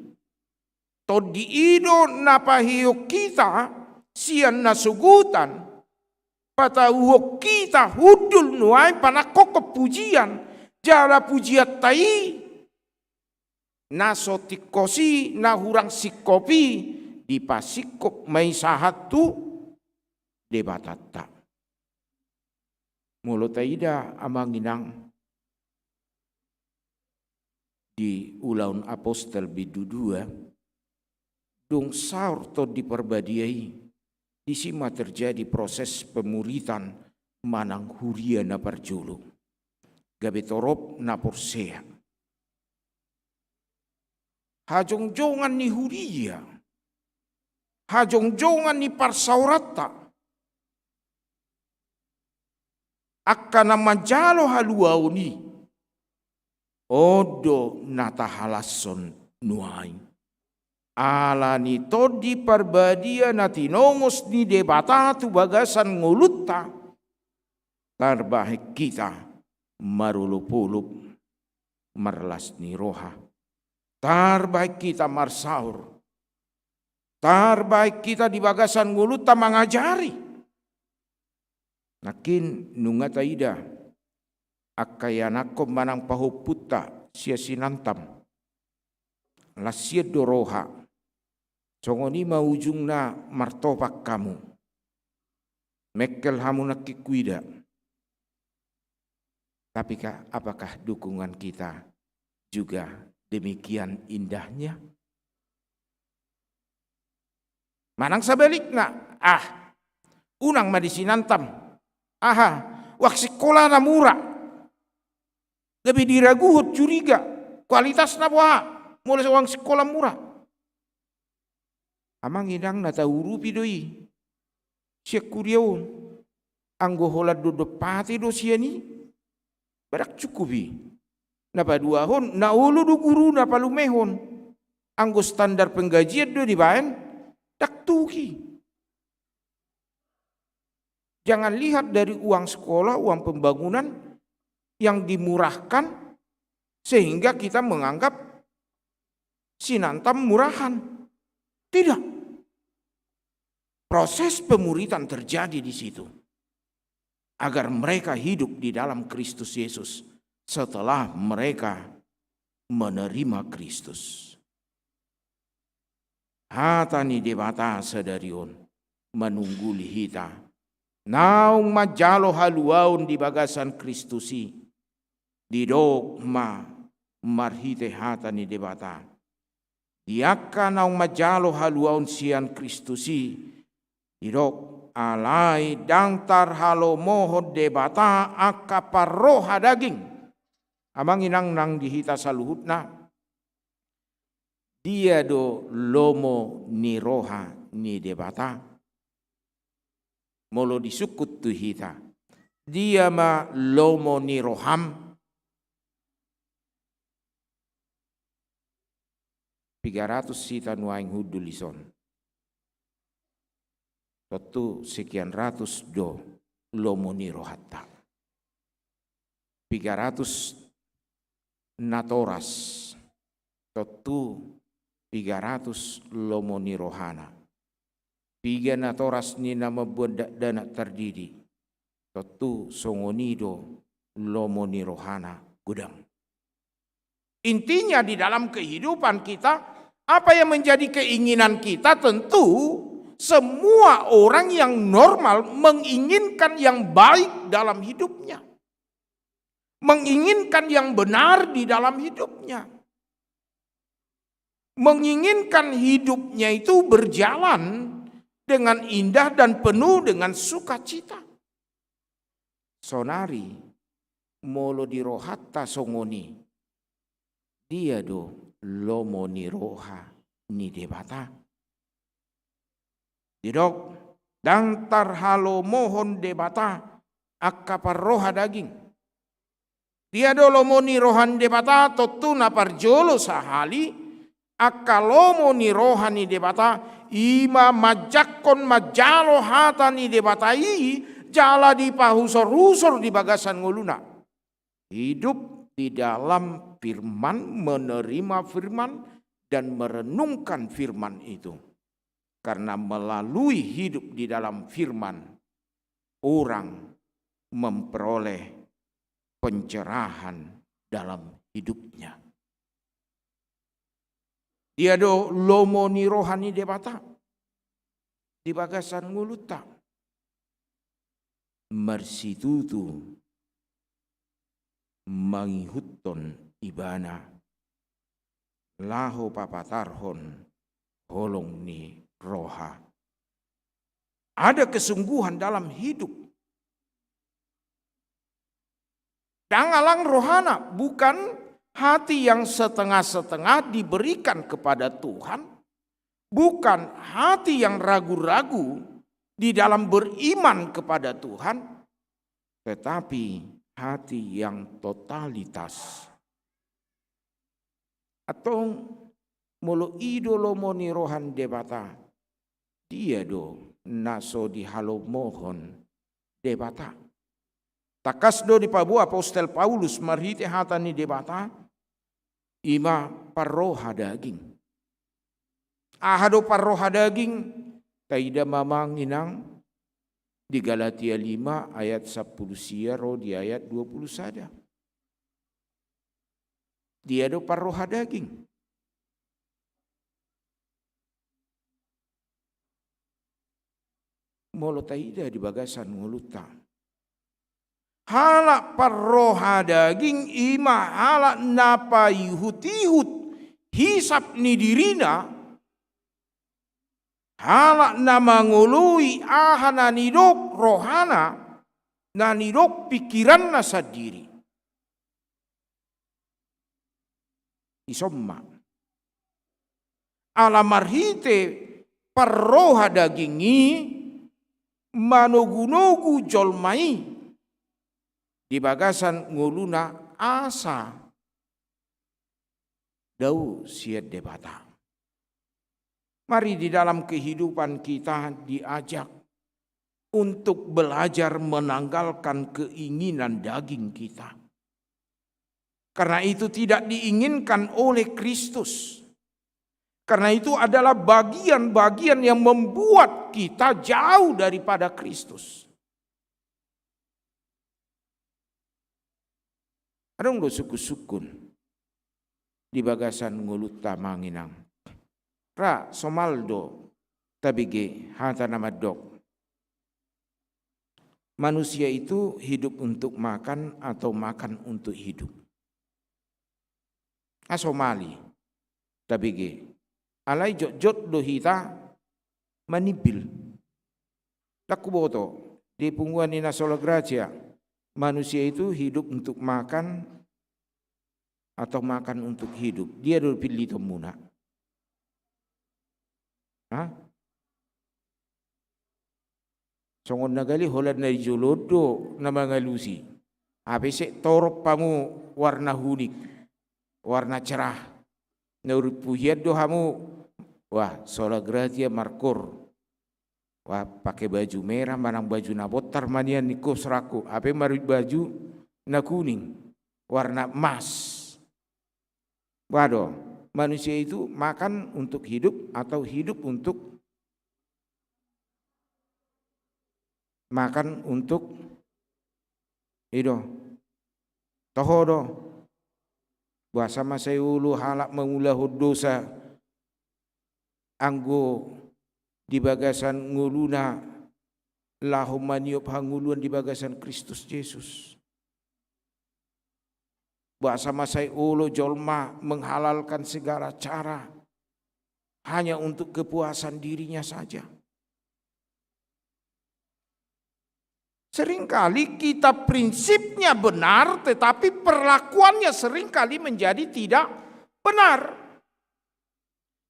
Todi ido napahio kita sian nasugutan. Patauho kita hudul nuain panakoko pujian. Jala pujiat tai. Nasotikosi nahurang sikopi. Dipasikop may sahat tu debatata. Mulut taida amanginang di ulaun apostel bidudua dong saur to di Perbadiai di sima terjadi proses pemuritan manang huria na parjulu gabetorop na porsea hajong-jongan ni huria hajong-jongan ni parsaurata akan majalo haluauni odo natahalason nuai ala ni todi Perbadia natinongos ni debata tu bagasan ngulutta tarbahik kita marulupulup marlas ni roha tarbahik kita marsaur tarbahik kita di bagasan ngulutta mangajari nakin nunga taida akayanako manang pahuputa sia sinantam lasia doroha songoni maujung na martopak kamu mekel hamu nakikuida tapi apakah dukungan kita juga demikian indahnya manang sebaliknya unang madisinantam wak sekolah na murah. Lebih diraguhut curiga. Kualitas na buah. Mulai seorang sekolah murah. Amang idang na taurupi doi. Siya kuriaun. Anggo holad do depati do siya ni. Barak cukupi. Napaduahon. Naulu do guru na palumehon. Anggo standar penggajian do dibayan. Daktuki. Jangan lihat dari uang sekolah, uang pembangunan yang dimurahkan sehingga kita menganggap sinantam murahan. Tidak. Proses pemuritan terjadi di situ. Agar mereka hidup di dalam Kristus Yesus setelah mereka menerima Kristus. Hatani debata sadarion menungguli hita. Naung majalo haluaun di bagasan Kristusi. Didok marhite hata ni debata. Diaka naung majalo haluaun sian Kristusi. Didok alai dangtar halo mohon debata akaparroha daging. Amang inang nang dihita saluhutna. Dia do lomo ni roha ni debata. Molo disukut tu hita. Dia ma lomo ni roham. 300 sita nuaing hudulison. Tentu sekian ratus do lomo ni rohata. 300 natoras. Tentu 300 lomo ni rohana. 3 natoras ni nama budak dana terdidi. Tentu songonido lomo ni rohana gudang. Intinya di dalam kehidupan kita, apa yang menjadi keinginan kita tentu semua orang yang normal menginginkan yang baik dalam hidupnya. Menginginkan yang benar di dalam hidupnya. Menginginkan hidupnya itu berjalan dengan indah dan penuh dengan sukacita. Sonari molo di rohatta songoni. Dia do lomo ni roha ni debata. Didok dangtar halo mohon debata akaparroha daging. Dia do lomo ni rohan debata totuna parjolo sahali akalomo ni roha ni debata ima majakon majalo hata ni debatai jala di pahusor-husor di bagasan nguluna. Hidup di dalam firman, menerima firman dan merenungkan firman itu. Karena melalui hidup di dalam firman, orang memperoleh pencerahan dalam hidupnya. Dia do lomo ni rohani debata di bagasan nguluta. Marsitutu mangihuton ibana laho papatarhon holong ni roha. Ada kesungguhan dalam hidup. Dangalang rohana, bukan hati yang setengah-setengah diberikan kepada Tuhan. Bukan hati yang ragu-ragu di dalam beriman kepada Tuhan. Tetapi hati yang totalitas. Atau molo idolo moni rohan debata. Dia do naso di halo mohon debata. Takas do di pabu apostel Paulus marhite hatani debata. Ima parroha daging. Ahado parroha daging. Taida mamang inang. Di Galatia 5 ayat 10 siaro di ayat 20 saja. Dia do parroha daging. Molo taida di bagasan nguluta. Halak parroha daging ima halak napa ihut-ihut hisap ni dirina. Halak nama ngului ahana nidok rohana na nidok pikiran na sadiri. Isomma. Alamarhite parroha dagingi manogu-nogu jolmai di bagasan nguluna asa dau siat debata. Mari di dalam kehidupan kita diajak untuk belajar menanggalkan keinginan daging kita. Karena itu tidak diinginkan oleh Kristus. Karena itu adalah bagian-bagian yang membuat kita jauh daripada Kristus. Ada nggak suku-sukun di bagasan ngulut tamanginang. Ra somaldo tabige hata nama dok. Manusia itu hidup untuk makan atau makan untuk hidup. Asomali tabige. Alai jot-jot do hita manibil. Laku boto di pungguan ina sola gracia. Manusia itu hidup untuk makan atau makan untuk hidup. Dia dulu pilih temuna. Hah? Songon nagali holan na jolodo na mga lusi. Habis torop pamu warna hunik, warna cerah. Nauripuyad do hamu, wah sola gracia markor. Wah pakai baju merah, manang baju nabotar manian niko seraku. Apa mari baju na kuning, warna emas. Waduh, manusia itu makan untuk hidup atau hidup untuk makan untuk hidup. Tohodo, bahasa masayulu halak mengulah dosa, anggo di bagasan nguluna lahum maniop hanguluan di bagasan Kristus Yesus. Bahasa masai ulo jolma menghalalkan segala cara hanya untuk kepuasan dirinya saja. Seringkali kita prinsipnya benar tetapi perlakuannya seringkali menjadi tidak benar.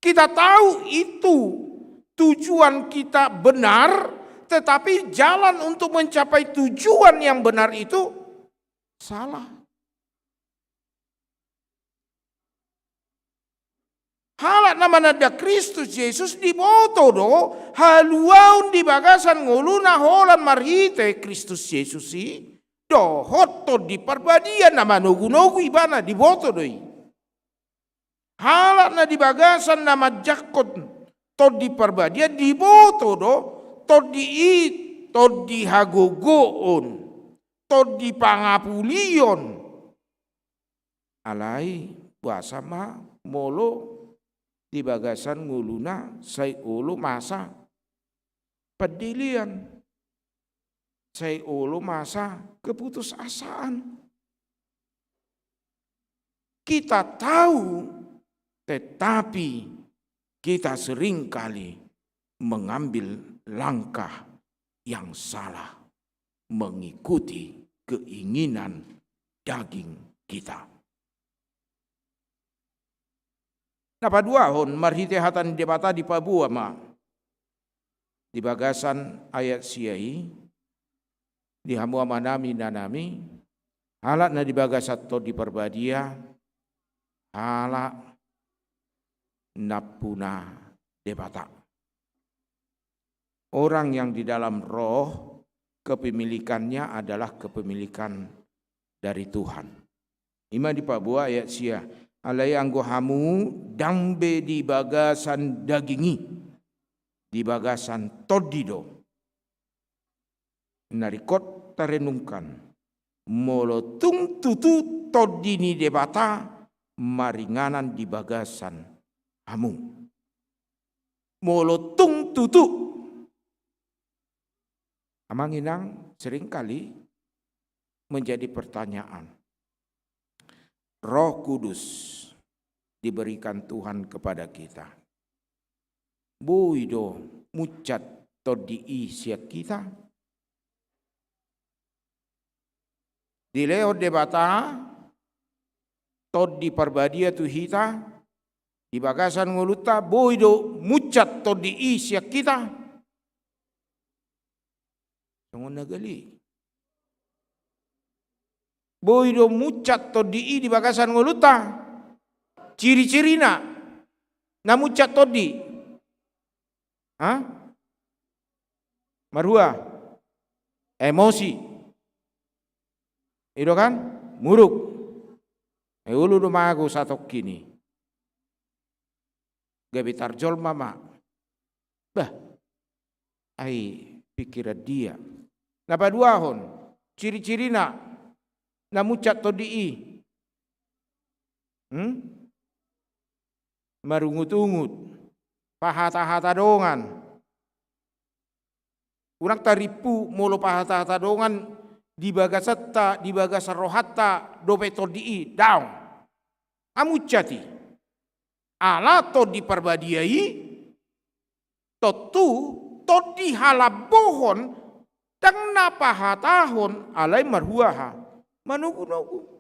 Kita tahu itu tujuan kita benar, tetapi jalan untuk mencapai tujuan yang benar itu salah. Halak nama nada Kristus Yesus diboto do haluaun di bagasan nguluna holan marhite Kristus Yesus si do hoto di perbadian nama nogu-nogu ibana diboto doi. Halak na di bagasan nama jakot to di perbadian diboto do to di hagogoon to di pangapulion alai bahasa ma molo di bagasan nguluna say ulo masa pedilian, say ulo masa keputusasaan. Kita tahu, tetapi kita seringkali mengambil langkah yang salah, mengikuti keinginan daging kita. Napa dua hon marhite hatan debata di Papua ma di bagasan ayat siai di hamu amanami nanami halak na di bagasat to di perbadia halak napuna debata. Orang yang di dalam roh kepemilikannya adalah kepemilikan dari Tuhan. Ima di Papua ayat sia alai anggo hamu dambe di bagasan dagingi di bagasan todido narikot tarenungkan molotung tutu todini debata maringanan di bagasan hamu molotung tutu amanginang seringkali menjadi pertanyaan. Roh Kudus diberikan Tuhan kepada kita. Boido mucat todi siak kita. Dileo debata todi perbadia tu hita di bagasan nguluta boido mucat todi siak kita. Songon nagali. Boido mucat todi di bagasan nguluta ciri-cirina na mucat todi marua emosi itu kan muruk ulu dumago satok kini gabitar jol mama bah ai pikiran dia napa dua hon ciri-cirina namucat todi marungut-ungut pahata-hata dongan urang taripu molo pahata-hata dongan di bagasata di bagasa rohata dope todi down amucati ala to di perbadiai totu todi halabohon dang napahatahon alai marhuaha manugu-nugu.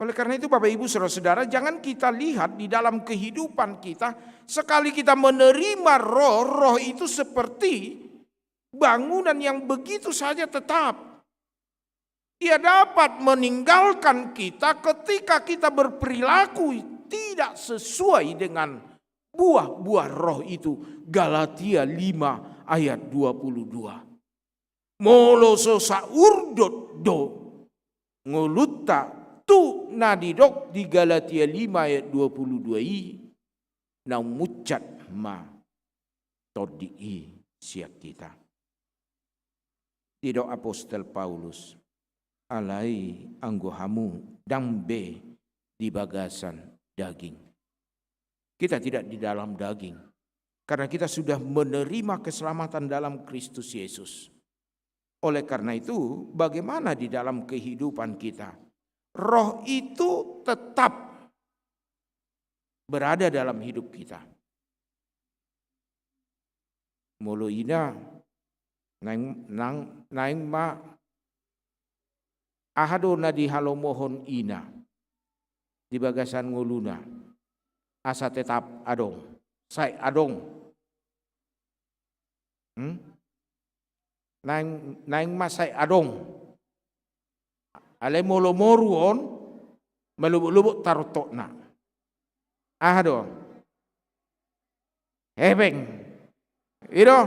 Oleh karena itu Bapak Ibu Saudara-saudara, jangan kita lihat di dalam kehidupan kita, sekali kita menerima roh, roh itu seperti bangunan yang begitu saja tetap. Ia dapat meninggalkan kita ketika kita berperilaku tidak sesuai dengan buah-buah roh itu. Galatia 5 ayat 22. Molo sosa urdot do nguluta tu nadidok di Galatia 5 ayat 22 na mucat ma todi siap kita. Didok Apostel Paulus alai anggohamu dambe di bagasan daging. Kita tidak di dalam daging karena kita sudah menerima keselamatan dalam Kristus Yesus. Oleh karena itu, bagaimana di dalam kehidupan kita? Roh itu tetap berada dalam hidup kita. Mulu ina naing ma ahado na di halomohon ina di bagasan nguluna asa tetap adong say adong naing ma say adong ale molo-moru on melubuk-lubuk tarutokna. Ahado. Hebeng. Iro.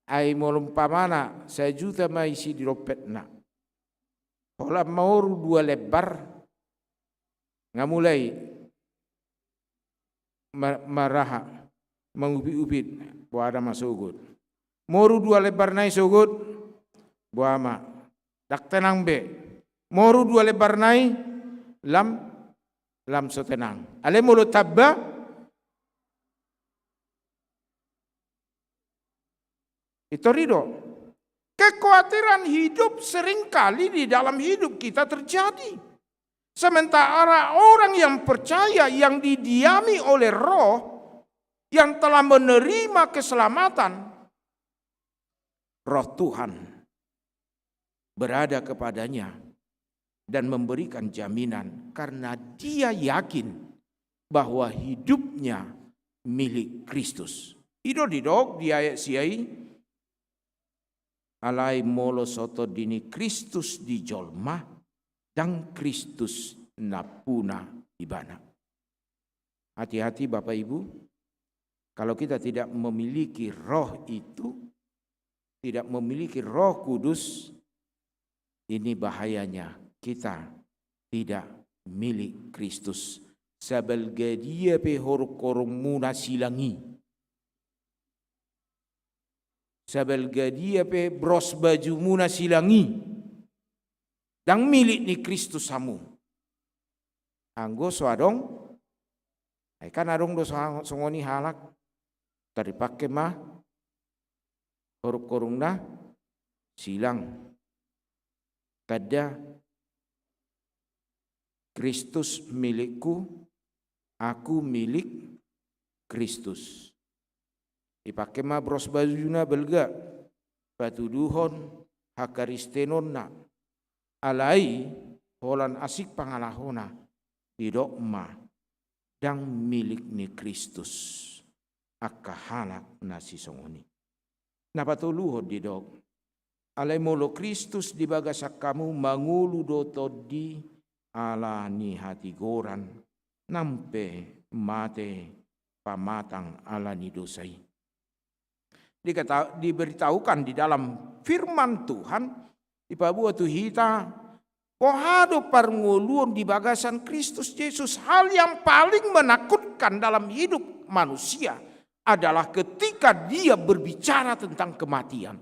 Ai molumpamana 1 juta maisi di dompetna. Pola mauru 2 lebar ngamulai maraha mengupit-upit buada masugut. Moru 2 lebar nai sugut buama dak tenang be moru 2 lebar nai lam so tenang ale mulu tabba itu rido. Kekhawatiran hidup seringkali di dalam hidup kita terjadi, sementara orang yang percaya, yang didiami oleh roh, yang telah menerima keselamatan, roh Tuhan berada kepadanya dan memberikan jaminan karena dia yakin bahwa hidupnya milik Kristus. Ido didok di ayat siai alai molo soto dini Kristus dijolma dan Kristus napuna ibana. Hati-hati Bapak Ibu, kalau kita tidak memiliki roh itu, tidak memiliki Roh Kudus, ini bahayanya kita tidak milik Kristus. Sabelga dia pe horkormuna silangi. Sabelga dia pe bros baju muna silangi. Dan milik ni Kristus samu. Anggo soadong, kan adong do songoni halak. Taripake mah horkorungna silang. Tada Kristus milikku, aku milik Kristus. Dipakai mah bros bajuna belga, patuduhon hakaristenonna, alai holan asik pangalahona, didok ma dang milik ni Kristus, akahalak nasi songoni. Napatuluhon didok, alai molo Kristus di bagasak kamu mangulu doto di ala ni hati goran nampe mate pamatang ala ni dosai. Diberitahukan di dalam firman Tuhan di pabuah tuhita pohado parnguluon di bagasan Kristus Yesus. Hal yang paling menakutkan dalam hidup manusia adalah ketika dia berbicara tentang kematian.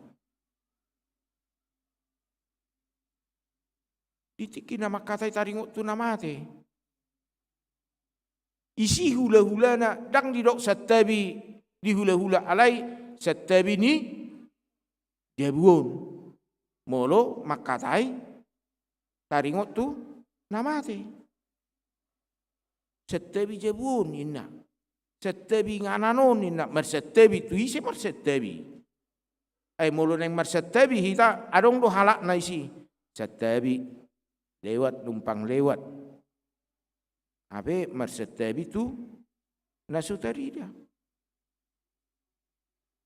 Ditiki nama kata taringot tu namate. Isi hula-hulana dang didok satabi di hula-hula alai satabi ni debuon. Molo makatai taringot tu namate. Settebi jebun inna. Settebi ngananon inna. Mersettebi tu isi mersettebi. Mulu neng mersettebi hita adong do halak na isi. Settebi lewat numpang lewat. Abe mersettebi tu nasutarida.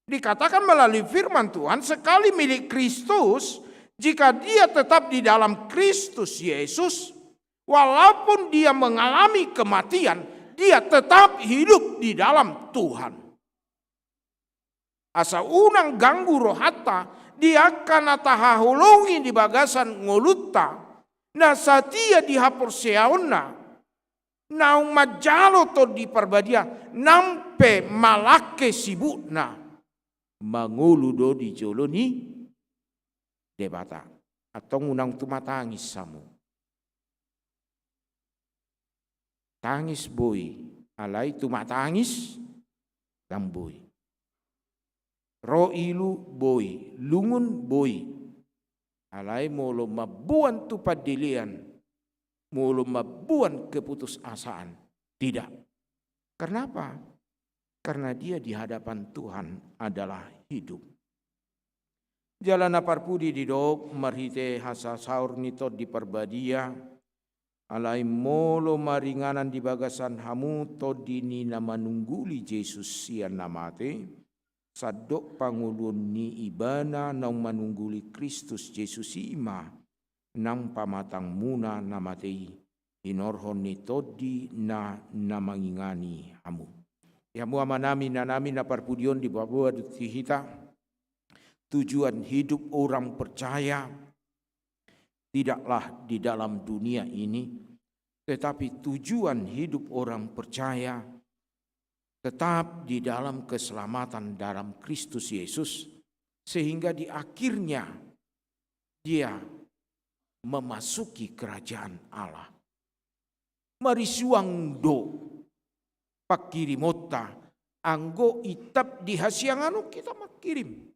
Dikatakan melalui firman Tuhan, sekali milik Kristus, jika dia tetap di dalam Kristus Yesus, walaupun dia mengalami kematian, dia tetap hidup di dalam Tuhan. Asa unang ganggu rohata, dia akan tahahulungi di bagasan ngolutta, na satia dihapur seauna, naung majalo to di perbadia, nampe malake sibukna, mangulu do di jolo ni debata atau ngunang tumatangis samu. Tangis boy, alai tumatangis lamboy. Ro ilu boy, lungun boy. Alai molo mabuan tu padilian, molo mabuan keputusasaan. Tidak. Kenapa? Karena dia di hadapan Tuhan adalah hidup. Jalan aparpudi di dok marhite hasa saur nito di perbadia, alai molo maringanan di bagasan hamu to dini nama nungguli Yesus sian namate, sadok pangulun ni ibana nang manungguli Kristus Yesus ima, nang pamatang muna namatei, inorhon nito di na namangingani hamu. Ya muama nami na parpudion di bawah hita. Tujuan hidup orang percaya tidaklah di dalam dunia ini, tetapi tujuan hidup orang percaya tetap di dalam keselamatan dalam Kristus Yesus, sehingga di akhirnya dia memasuki kerajaan Allah. Marisuang do pakirimota anggo itap di hasianganu kita makirim.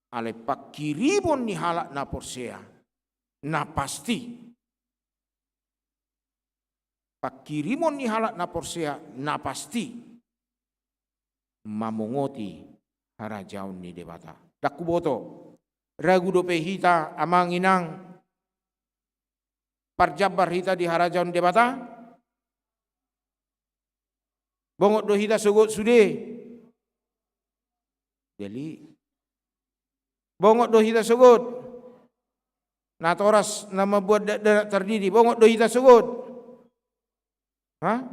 Ale pakirimon ni halak na porsea na pasti. Pakirimon ni halak na porsea na pasti mamongoti harajaun ni debata. Dakuboto ragu dope hita amang inang parjabar hita di harajaun debata. Bongot do hita sugut sude. Jadi bongot do hita sugut. Natoras nama buat danak terdiri. Bongot do hita sugut. Hah?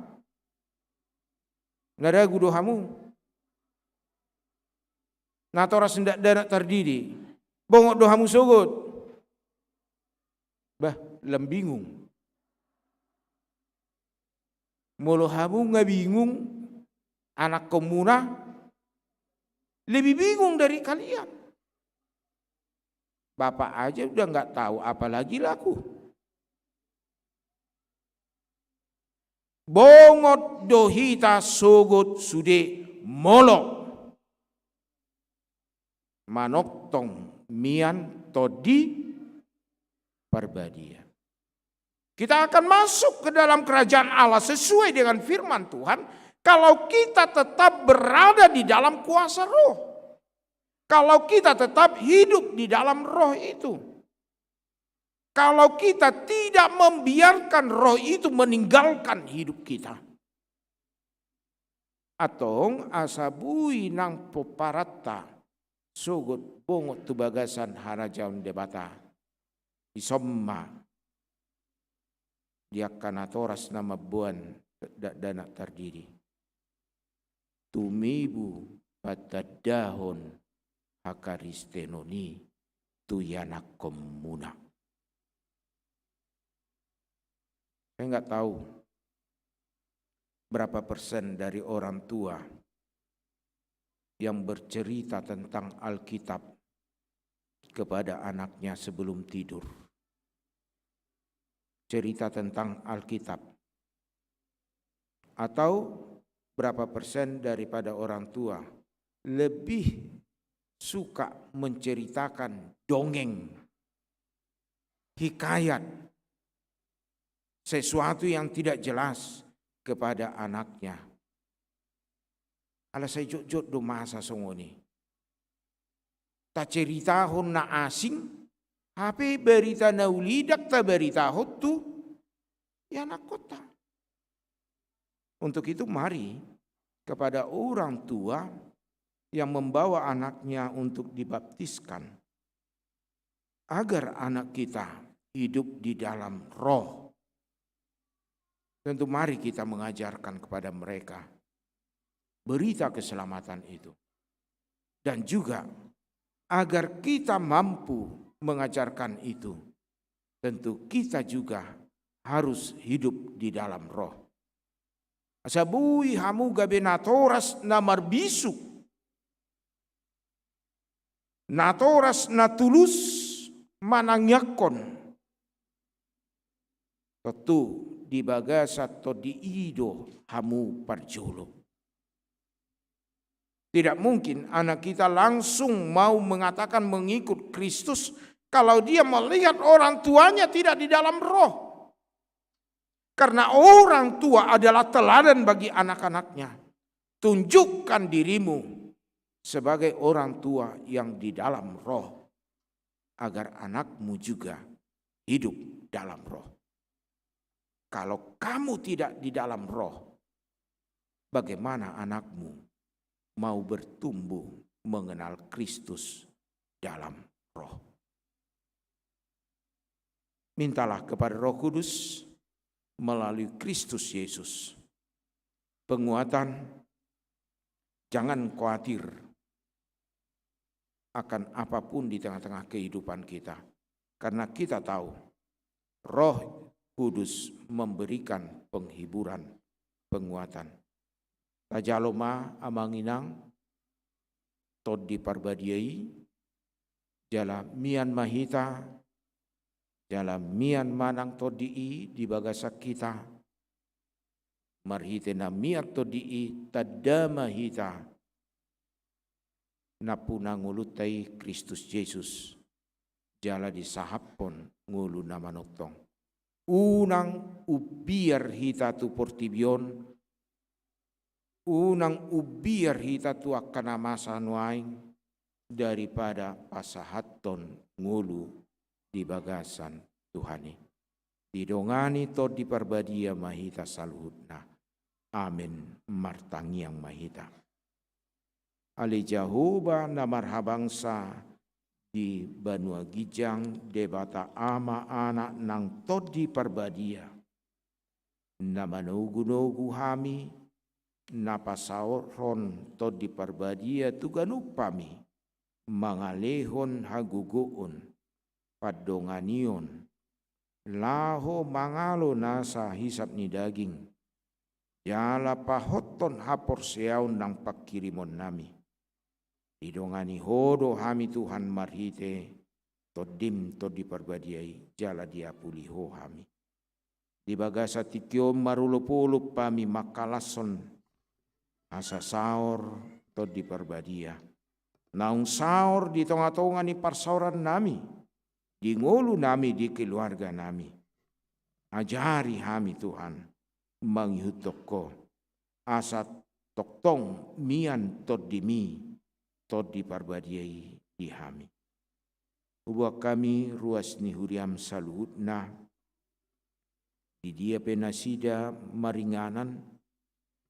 Naragu do hamu. Natoras ndak danak terdiri. Bongot do hamu sugut. Bah, lembingung. Molo hamu ngabingung, anak komuna lebih bingung dari kalian. Bapak aja udah nggak tahu, apalagi laku. Bongot dohita sogot sude molok. Manoktong mian todi perbadia. Kita akan masuk ke dalam kerajaan Allah sesuai dengan firman Tuhan kalau kita tetap berada di dalam kuasa roh. Kalau kita tetap hidup di dalam roh itu. Kalau kita tidak membiarkan roh itu meninggalkan hidup kita. Atong asabui nang poparata sugut bongot tu bagasan harajaun debata. Isomma. Dia kanatoras nama buan dana terdiri. Tumibu patadahon hakaristenoni tuyana komuna. Saya nggak tahu berapa persen dari orang tua yang bercerita tentang Alkitab kepada anaknya sebelum tidur. Cerita tentang Alkitab. Atau berapa persen daripada orang tua lebih suka menceritakan dongeng, hikayat, sesuatu yang tidak jelas, kepada anaknya. Ala saya jok-jok do masa songoni. Ta ceritahon na asing, hape berita na ulidak ta berita hotu, ya anak kota. Untuk itu mari kepada orang tua yang membawa anaknya untuk dibaptiskan, agar anak kita hidup di dalam roh. Tentu mari kita mengajarkan kepada mereka berita keselamatan itu. Dan juga agar kita mampu mengajarkan itu, tentu kita juga harus hidup di dalam roh. Asabui hamu gabe natoras na marbisuk, natoras na tulus manangyakon. Tentu di bagasa to di ido hamu parjolo. Tidak mungkin anak kita langsung mau mengatakan mengikut Kristus kalau dia melihat orang tuanya tidak di dalam roh. Karena orang tua adalah teladan bagi anak-anaknya. Tunjukkan dirimu sebagai orang tua yang di dalam roh, agar anakmu juga hidup dalam roh. Kalau kamu tidak di dalam roh, bagaimana anakmu mau bertumbuh mengenal Kristus dalam roh? Mintalah kepada Roh Kudus melalui Kristus Yesus penguatan. Jangan khawatir akan apapun di tengah-tengah kehidupan kita, karena kita tahu Roh Kudus memberikan penghiburan, penguatan. Tajaloma amanginang tod di parbadiai jala mian mahita jala mian manang tod di bagasa kita marhite na miat tod di tada mahita napuna ngulutai Kristus Yesus jala di sahapon ngulu na manotong unang ubiar hita tu portibion. Unang ubiar hita tu akan amasan waing daripada pasahaton ngulu di bagasan Tuhani. Didongani to di parbadia mahita saluhutna. Amin martangiang mahita. Ali jahuba na marhabangsa di Banua Gijang debata ama anak nang to di parbadia. Na manugu-nugu hami napasaoron to di parbadia tuganupami mangalehon haguguon padonganion laho mangalo nasa hisap ni daging jala pahoton hapor seaun nang pakirimon nami idongani hodo hami Tuhan marhite to dim to di parbadiai jala dia puliho hami di bagasa tikiom marulup-ulup pami makalason asa saor to di parbadia. Naung saor di tengah-tengah ni parsauran nami. Di ngulu nami di keluarga nami. Ajari hami Tuhan. Manghutok ko. Asa toktong mian to di mi. To di parbadiai di hami. Ubah kami ruas ni huriam saluhutna. Di dia penasida maringanan.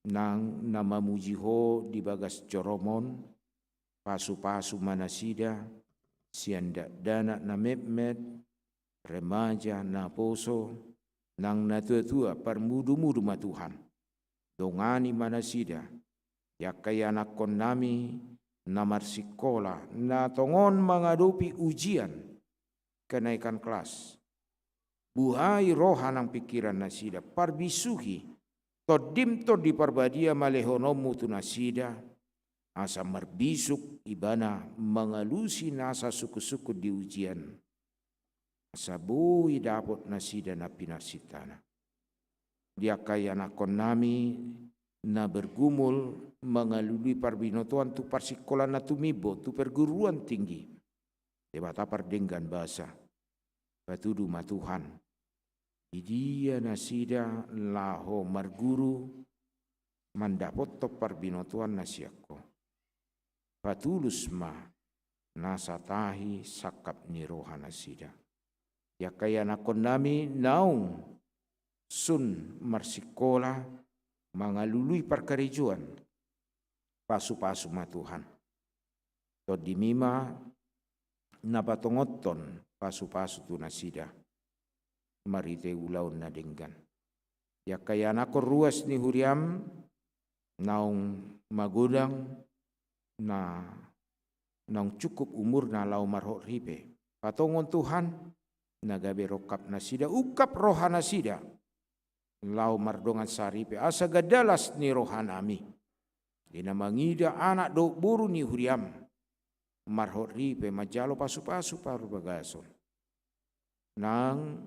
Nang namamujiho di bagas coromon, pasu-pasu manasida, sianda dana na mepmet, remaja na poso, nang natua-tua parmudu-mudu matuhan. Dongani manasida, yakay anak kon nami, namar sikola, na tongon mengadupi ujian, kenaikan kelas. Buhai roha nang pikiran nasida, parbisuhi, todim to di parbadia malehonomu tu nasida asa marbisuk ibana mengalusi nasa suku-suku di ujian asa bui dapot nasida na pinarsitana dia kaya nakon nami na bergumul mengalui parbinotoan tu parsikola na tumibo tu perguruan tinggi debata pardenggan bahasa batudu matuhan Idia nasida laho marguru mandapotto parbinotuan nasiako. Patulus ma nasatahi sakap ni roha nasida. Ya kaya nakon nami naung sun marsikola mangalului perkerijuan pasu-pasu ma Tuhan. To dimima napatongoton pasu-pasu tu nasida. Marite ulaun na denggan. Ya kaya nakon ruas ni huriam naung magudang na naung cukup umur na lau marhok ripe. Patongon Tuhan nagabe rokap nasida ukap roha nasida. Lau mardongan saripe asa gadalas ni roha nami. Dina mangida anak do buru ni huriam. Marhok ripe majalo pasu-pasu paru bagason. Nang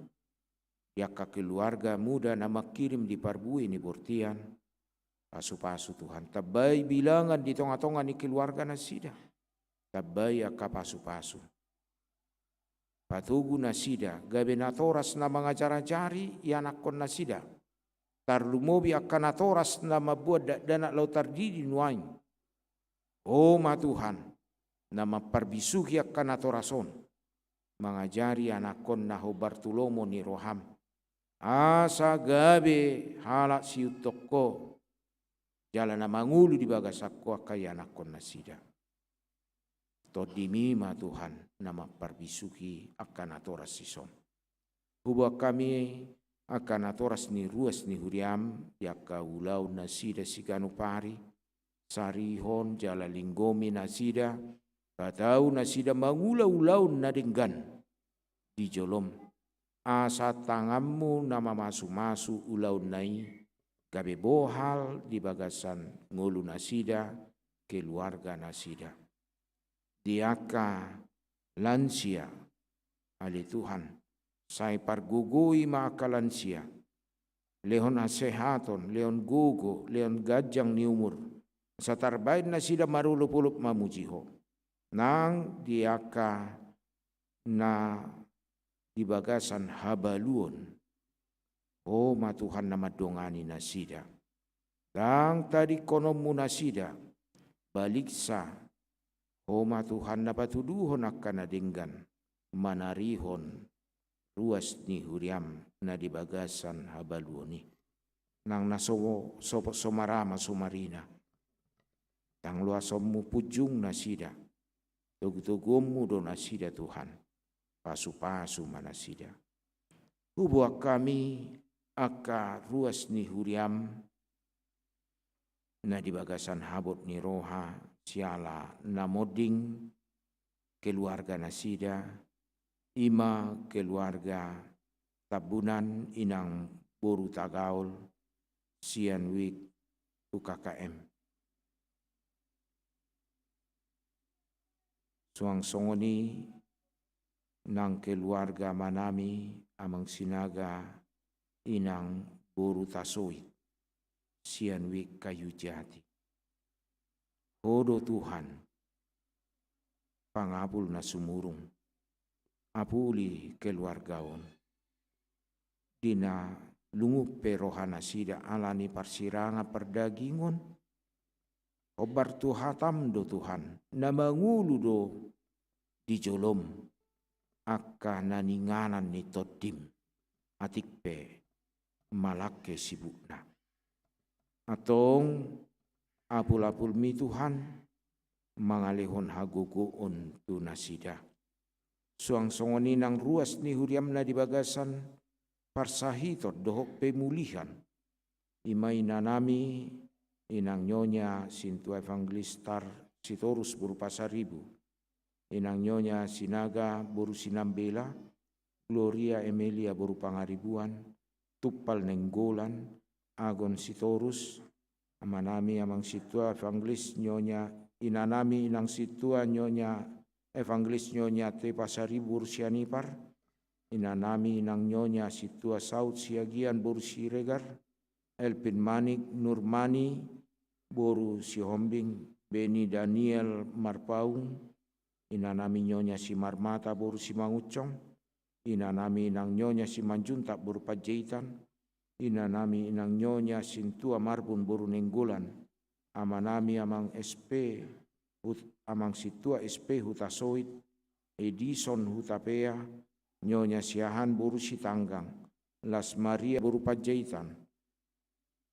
yaka keluarga muda nama kirim di parbui ni bortian. Pasu-pasu Tuhan. Tabai bilangan di tonga-tonga ni keluarga nasida. Tabai yaka pasu-pasu. Patugu nasida. Gabe natoras na mga jari yanakon nasida. Tarlumobi akan natoras na mabuat danak lau tardidi nuain. Oh ma Tuhan. Na maparbisuhi akan natorason. Mangajari anakon naho Bartulomo ni roham. Asa gabe halak siutoko jalan na mangulu di bagasakko kaya nakon nasida. Todimima Tuhan nama parbisuki akan atoras sison. Hubak kami akan atoras ni ruas ni huriam yaka ulau nasida siganu pari sarihon jala linggomi nasida katau nasida mangula-ulau nadenggan di jolom. Asa tanganmu nama masu-masu ulau nai gabe bohal di bagasan ngulu nasida keluarga nasida. Diaka lansia ali Tuhan sai pargugui maka lansia lehon asehaton leon gugo leon gajang ni umur satarbaid nasida marulupulup mamujiho nang diaka na di bagasan habaluon. Oh ma Tuhan nama dongani nasida. Dang tadi konomu nasida baliksa. Oh ma Tuhan napa tuduhon akan nadenggan manarihon ruas ni huriam na di bagasan habaluoni. Nang nasomo sopo somarama somarina. Tang luasomu pujung nasida. Tugu-tugumu do nasida Tuhan. Pasu-pasu manasida. Hubuak kami aka ruas ni huriam na di bagasan habot ni roha siala namoding keluarga nasida ima keluarga tabunan inang boru tagaul sianwik UKKM. Suang songoni nang keluarga manami amang sinaga inang boru tasoi sianwik kayu jati. Hodo Tuhan pangabul na sumurung apuli keluargaon dina lungup perohana sida alani parsiranga perdagingon obar tuhatam do Tuhan namangulu do di jolom aka naninganan ni todim atikpe malake sibukna atong apul-apul mi Tuhan mangalihon hagogoon tu nasida suang songoni nang ruas ni huriam na di bagasan parsahitot dohok pemulihan imay nanami inang nyonya sintu evangelistar sitorus berupa saribu inang nyonya sinaga boru sinambela Gloria Emilia boru pangaribuan tupal nenggolan agon sitorus amanami amang situa evangelis nyonya inanami inang situa nyonya evangelis nyonya te pasaribu sianipar inanami inang nyonya situa saud siagian boru siregar Elpin Manik Nurmani boru si Hombing Beni Daniel Marpaung inanami nyonya si Marmata boru si Mangucong ina nami inang nyonya Simanjuntak berupa jahitan, ina nami inang nyonya Sintua Marbun boru nenggulan, amanami amang SP, amang situa SP hutasoit, Edison hutapea, nyonya Siahan boru Sitanggang, Las Maria berupa jahitan,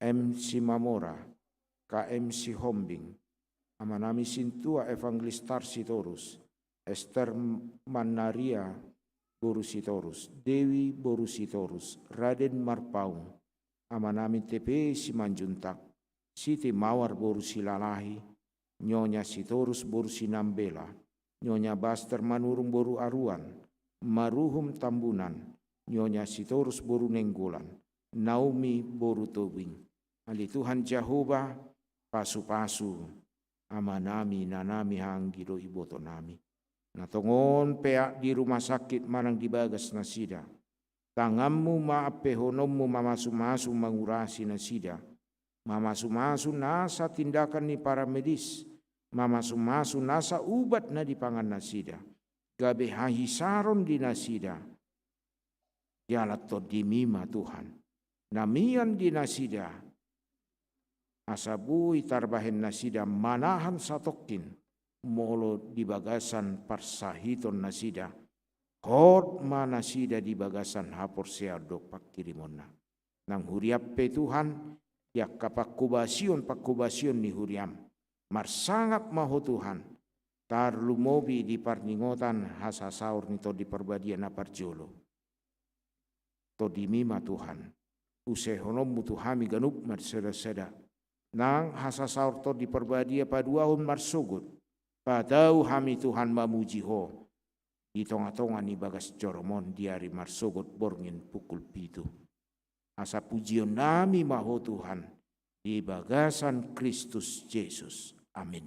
MC Mamora, KM Sihombing, amanami Sintua Evangelis Tarsitorus, Esther Manaria Borusitorus, Dewi Borusitorus, Raden Marpaung, amanami TP Simanjuntak, Siti Mawar Borusilalahi, Nyonya Sitorus Borusinambela, Nyonya Baster Manurung Boru Aruan, Maruhum Tambunan, Nyonya Sitorus Boru Nenggolan, Naomi Boru Tobing, Ali Tuhan Jehovah, pasu-pasu, amanami nanami hanggido iboto nami. Natongon peak di rumah sakit manang dibagas nasida. Tanganmu maape honommu mamasu-masu mengurasi nasida. Mamasu-masu nasa tindakan ni para medis. Mamasu-masu nasa ubat na di pangan nasida. Gabe hahisaron di nasida. Jalat to dimima Tuhan. Namian di nasida. Asabui tarbahen nasida manahan satokin. Molo di bagasan parsahiton nasida. Hot mana sida di bagasan hapor seado pakirimonna. Nang huriappe Tuhan, ya kapakubasion ni huriam. Marsangap maho Tuhan. Tar lumobi di parningotan hasasaur nito di perbadian aparjolo. To dimima Tuhan. Usehonomu Tuhami ganup marseda-seda. Nang hasasaur to di perbadia paduahun marsugut. Padau hami Tuhan mamuji ho. Di tonga-tonga ni bagas joromon diari marsogot borngin pukul pitu. Asa pujion nami maho Tuhan. Di bagasan Kristus Yesus. Amin.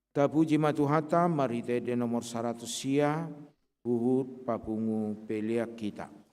Tapuji matuhata marite de nomor 100 sia. Uhud papungu pelia kita. Amen.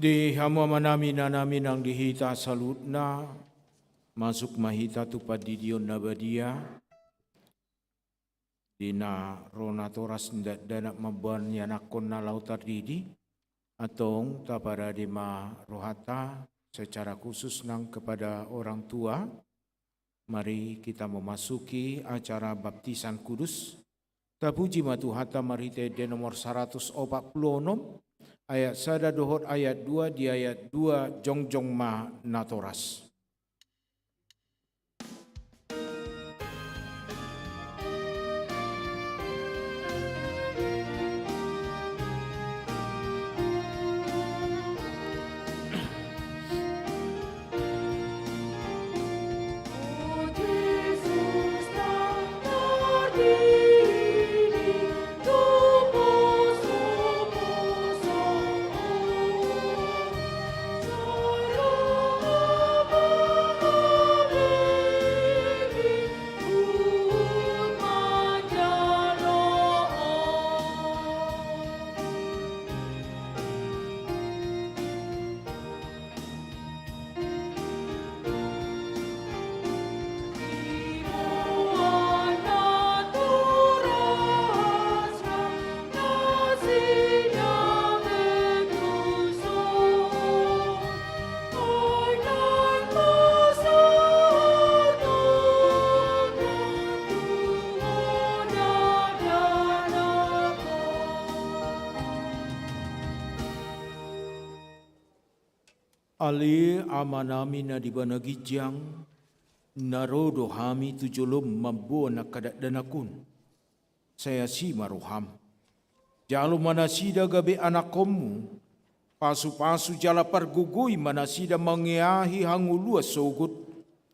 Di hamu manami nanami nang dihita salutna, masuk mahita tupad di dion nabadia, dina rona toras ndak danak mabuan yanakon na lautar didi, atong tapada di ma rohata secara khusus nang kepada orang tua. Mari kita memasuki acara baptisan kudus. Tapuji matuhata marite de nomor 146 ayat sada dohot ayat 2 di ayat 2 jongjong ma natoras. Ali amanami na di banagijang narodo hami tujulom mambuo na kadakdanakun. Saya si maruham. Jalo manasida gabi anakommu, pasu-pasu jala pargugui manasida mengiahi hangulua sogut,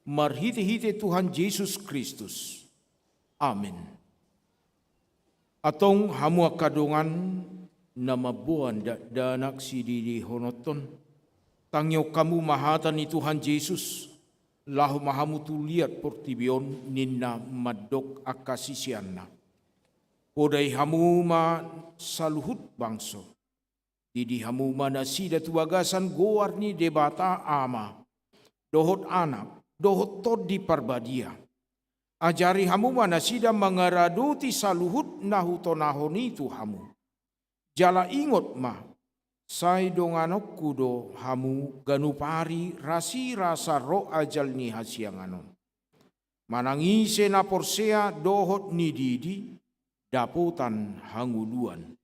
marhite-hite Tuhan Yesus Kristus. Amin. Atong hamu kadongan nama buan danak sididi honoton. Tangyo kamu mahatan ni Tuhan Yesus, lahu mahamu tu liat portibion ninna madok akasisianna. Podai hamu ma saluhut bangso, didi hamu mana sida tuagasan goar ni debata ama, dohot anak, dohot tod di parbadia. Ajari hamu mana sida mangaraduti saluhut nahutonahoni tu hamu. Jala ingot ma, sai donganok kudo hamu ganupari rasi rasa ro ajal ni hasianganon. Manangise na porsea dohot ni didi daputan hanguluan.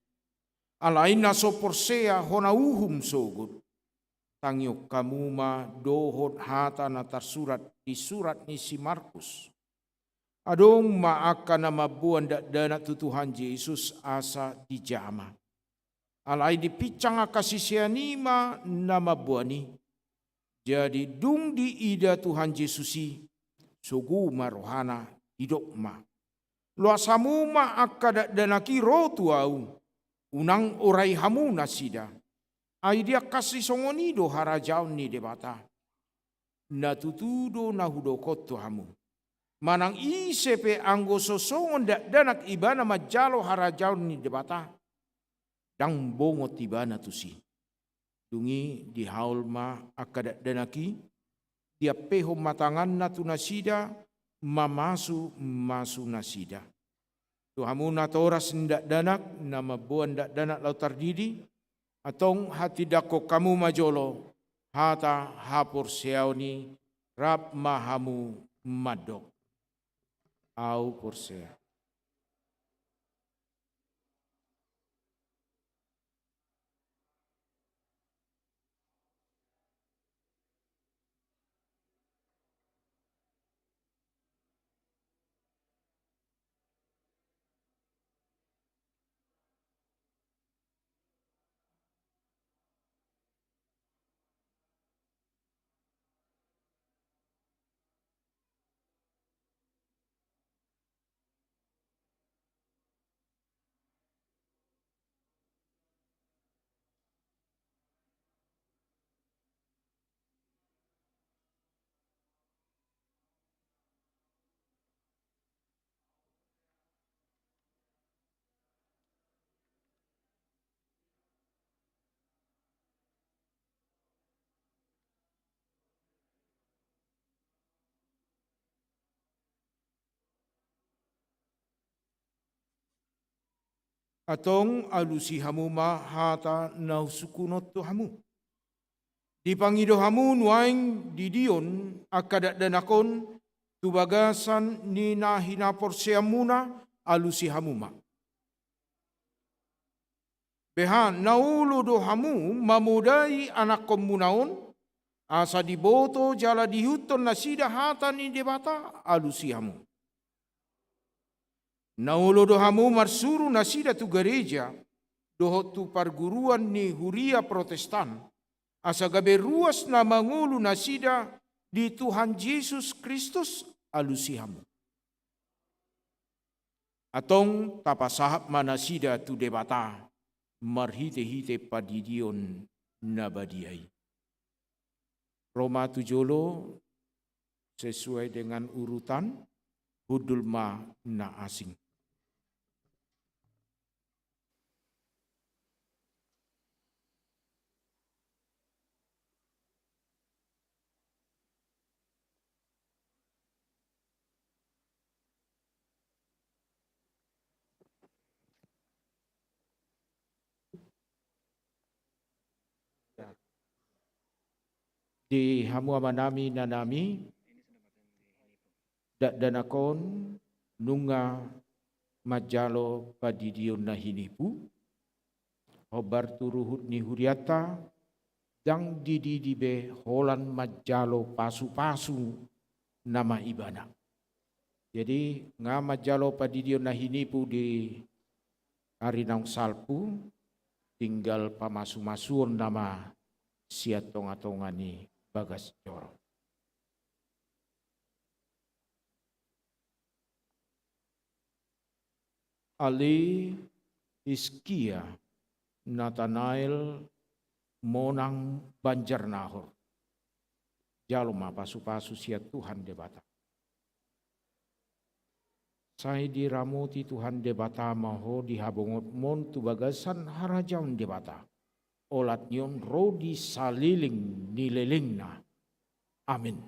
Alain na so porsea hona uhum sogut. Tangyok kamuma dohot hata na tersurat di surat ni si Markus. Adong maaka na mabuan dana tutuhan Yesus asa di jama. Alai dipicang akasisianima nama buani. Jadi dung di ida Tuhan Yesusi sugu marohana hidup ma. Luasamu ma akadak danaki rotu au. Unang orai hamu nasida. Ai dia kasih songonido harajaun ni debata. Natutudo nahudokoto hamu. Manang isepe anggo sosongon danak ibana majalo harajaun ni debata. Dang bongo tibana tusi. Dungi di haul ma akadat danaki. Dia peho matangan natu nasida. Mamasu masu nasida. Tuhamu natoras ndak danak. Nama buan ndak danak lautar didi. Atong hati dako kamu majolo. Hata hapur seauni. Rab mahamu madok. Au porsea. Atong alusi hamu mahata nausukunot to hamu. Dipangido hamu nuaing didion akadat danakon tubagasan ni nahinapor siamuna alusi hamuma. Behan naulu do hamu mamudai anak komunaon asa diboto jala dihuton nasida hata ni debata alusi hamu. Naulu do hamu marsuru nasida tu gereja dohot tu perguruan ni huria Protestan asa gabe ruas na mangulu nasida di Tuhan Yesus Kristus alusi hamu. Atong tapasahap manasida tu debata marhite-hite padidion nabadiai. Roma 7 sesuai dengan urutan hudulma na asing. Di hamu amanami nanami dak danakon nunga majalo padidion nahinipu hobar turuhut ni huriata dang didibe holan majalo pasu-pasu nama ibana. Jadi nga majalo padidion nahinipu di arinang salpu tinggal pamasu-masuon nama siatonga-tongani Bagas Joro. Ali Iskia Nathanael Monang Banjarnahor. Jalma pasu-pasu siat Tuhan debata. Saya diramuti Tuhan debata maho dihabongot mon tu bagasan harajaun debata. Olat nyon rodi saliling nilelingna. Amin.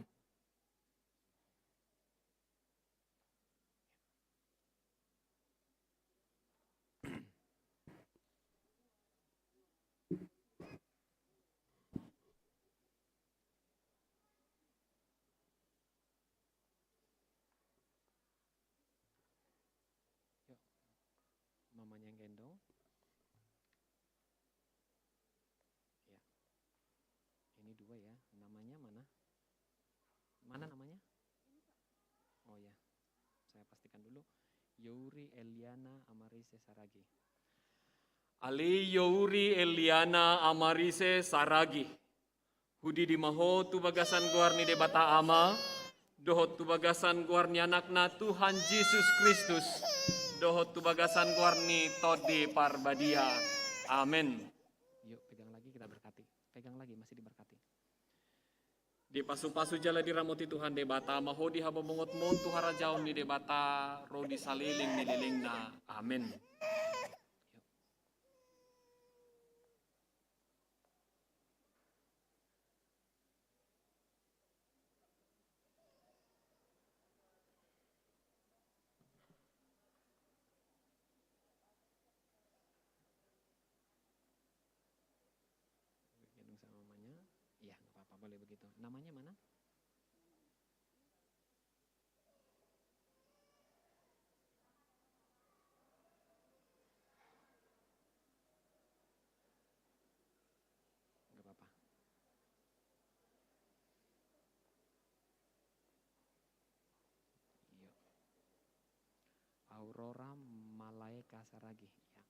Mamanya yang gendong. Ya. Ini 2 ya. Namanya mana? Mana namanya? Oh ya. Saya pastikan dulu. Youri Eliana Amarise Saragi. Ali Youri Eliana Amarise Saragi. Hudi di maho tu bagasan guarni debata ama. Dohot tu bagasan guarni anakna Tuhan Yesus Kristus. Dohot tu bagasan guarni todi parbadia. Amin. Yuk pegang lagi kita berkati. Pegang lagi masih diberkati. Di pasu-pasu jala diramuti Tuhan debata maho di haba mongot mon tu harajaun di debata rodi saliling nililingna. Amin. Gendong sama mamanya. Iya, nggak apa-apa boleh begitu. Namanya mana? Nggak apa-apa. Iya. Aurora Malaika Saragi. Ya.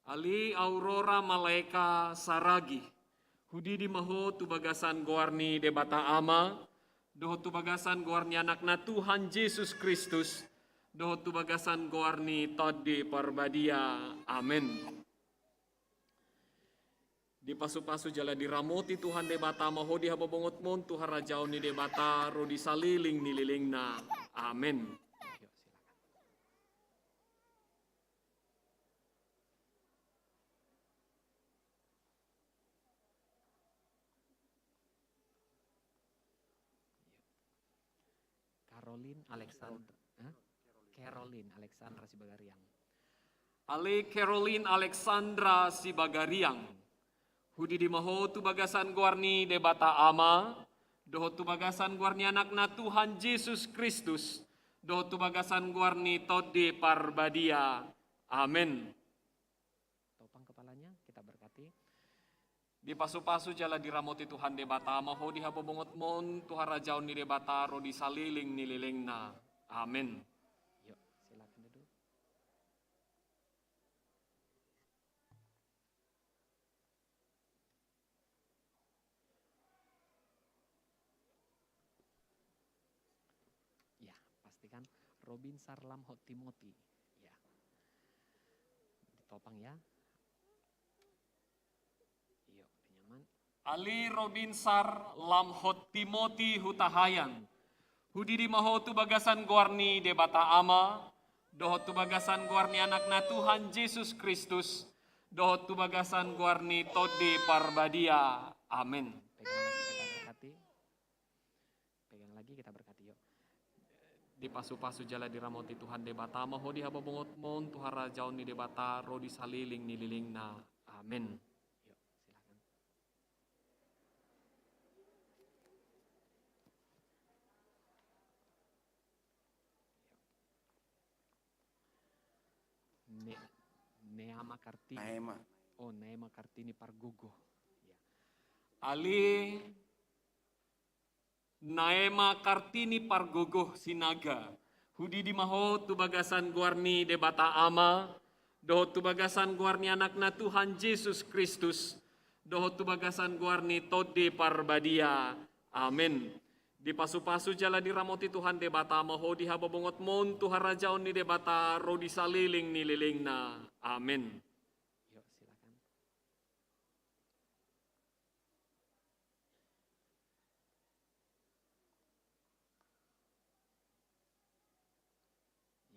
Ali Aurora Malaika Saragi. Hudi di maho tu bagasan goarni debata ama. Doho tu bagasan goarni anakna Tuhan Yesus Kristus. Doho tu bagasan goarni todi parbadia. Amin. Di pasu-pasu jala diramoti Tuhan debata maho di habobongot mon tu harajau ni debata rodi saliling nililingna. Amin. Yuk, silakan. Caroline Alexandra Caroline Alexandra Sibagariang. Ale Caroline Alexandra Sibagariang. Hudi di maho tu bagasan guarni debata ama. Doho tu bagasan guarni anakna Tuhan Yesus Kristus. Doho tu bagasan guarni tode parbadia. Amin. Topang kepalanya kita berkati. Di pasu-pasu jala diramoti Tuhan debata maho di habobongot mon Tuhan rajaun ni debata ro di saliling nililingna. Amin. Yuk, silakan duduk. Ya, pastikan Robin Sarlam Hot Timothy. Ya. Ditopang ya. Yuk, nyaman. Ali Robinsar Lamhot Timothy Hutahayan. Hudi di maho tu bagasan guarni debata ama. Dohot tu bagasan guarni anakna Tuhan Yesus Kristus. Dohot tu bagasan guarni tode parbadia. Amin. Pegang lagi kita berkati yuk. Di pasu-pasu jala diramoti Tuhan debata maho di habobongot mon Tuhan rajaun ni debata ro di saliling nililingna. Amin. Neema Kartini. Neema Kartini Pargogo. Ya. Ali Naema Kartini Pargogo Sinaga. Hudi di maho tu bagasan guarni debata ama. Doho tu bagasan guarni anakna Tuhan Yesus Kristus. Doho tu bagasan guarni tode parbadia. Amin. Di pasu-pasu jala diramoti Tuhan debata maho di habobongot mon Tuhan rajaun ni debata ro di saliling nililingna. Amin. Yuk silakan.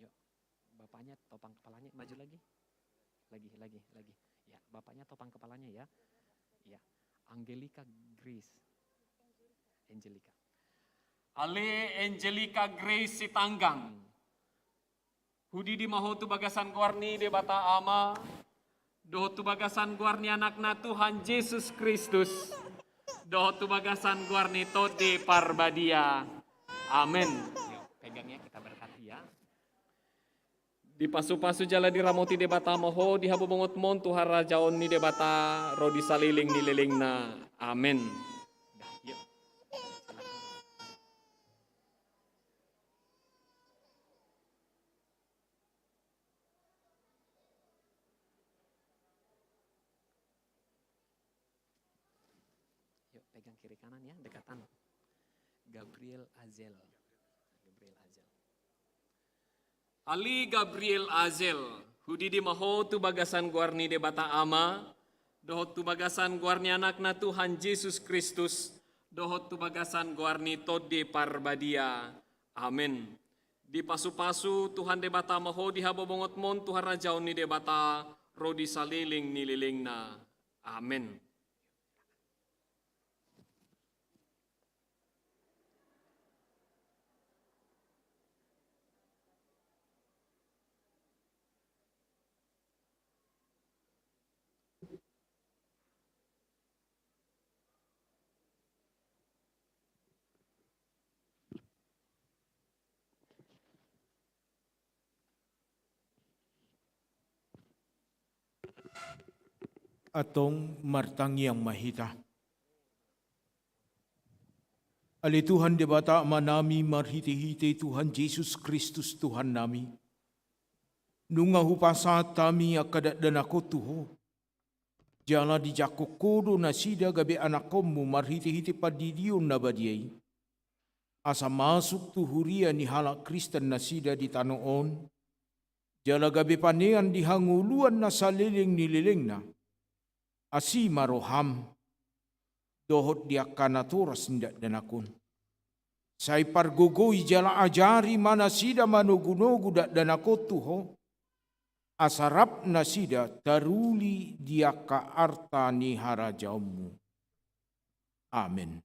Yuk, bapaknya topang kepalanya maju lagi. Lagi. Ya, bapaknya topang kepalanya ya. Ya, Angelica Grace. Angelica. Ale Angelica Grace Sitanggang. Hudi di maho tu bagasan guarni debata ama. Doho tu bagasan guarni anakna Tuhan Yesus Kristus. Doho tu bagasan guarni tode parbadia. Amin. Yuk, pegangnya kita berkati ya. Di pasu-pasu jala diramoti debata maho di habobongot mon Tuhan rajaun ni debata ro di saliling nililingna. Amin. Pegang kiri kanan ya, dekatan. Gabriel Azel. Ali Gabriel Azel. Hudi di maho tu bagasan guarni debata ama. Dohot tu bagasan guarni anakna Tuhan Yesus Kristus. Dohot tu bagasan guarni tode parbadia. Amin. Di pasu-pasu Tuhan debata maho di habobongot mon Tuhan rajaun ni debata ro di saliling nililingna. Amin. Atong martangi yang mahita. Ali Tuhan debata manami marhiti-hiti Tuhan Yesus Kristus Tuhan nami. Nunga hupasa tami akadat dan aku tuho. Jala di jakokodo nasida gabe anakomu marhiti-hiti padidion nabadiai. Asa masuk tuhuria ni halak Kristen nasida di tanoon. Jala gabe panean di hanguluan na saliling nililingna. Asi maroham, dohot dia kanatoras ndak danakun. Sai pargogoi jala ajari mana sida manogunogu dak danakotu ho. Asarap nasida taruli dia ka arta ni harajaumu. Amin.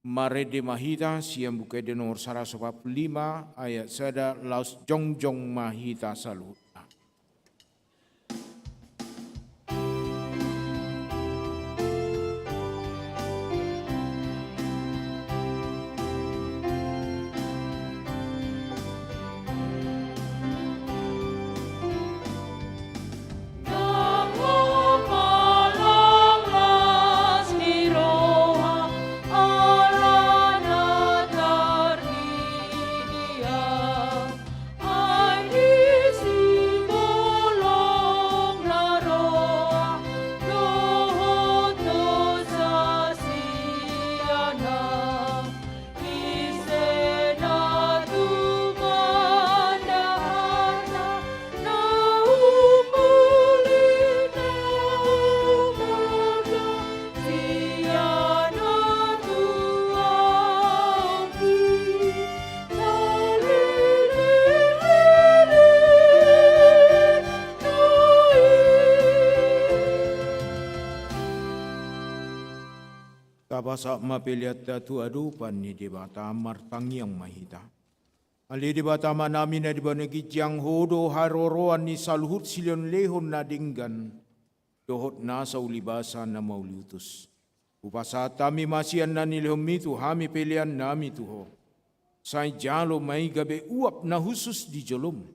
Marede mahita siang buka de nomor 145 ayat sada laus jongjong mahita salut. Tabasa mapeliat datu adupan ni debata martang yang mahita. Ali debata manami na dibanagi jang hodo haroroan ni saluhut silion lehon na dinggan. Dohot na sa ulibasan na mauliutus. Upasa tami masian na nilehom itu hami pelian nami tuho. Say jalo may gabe uap na husus di jolom.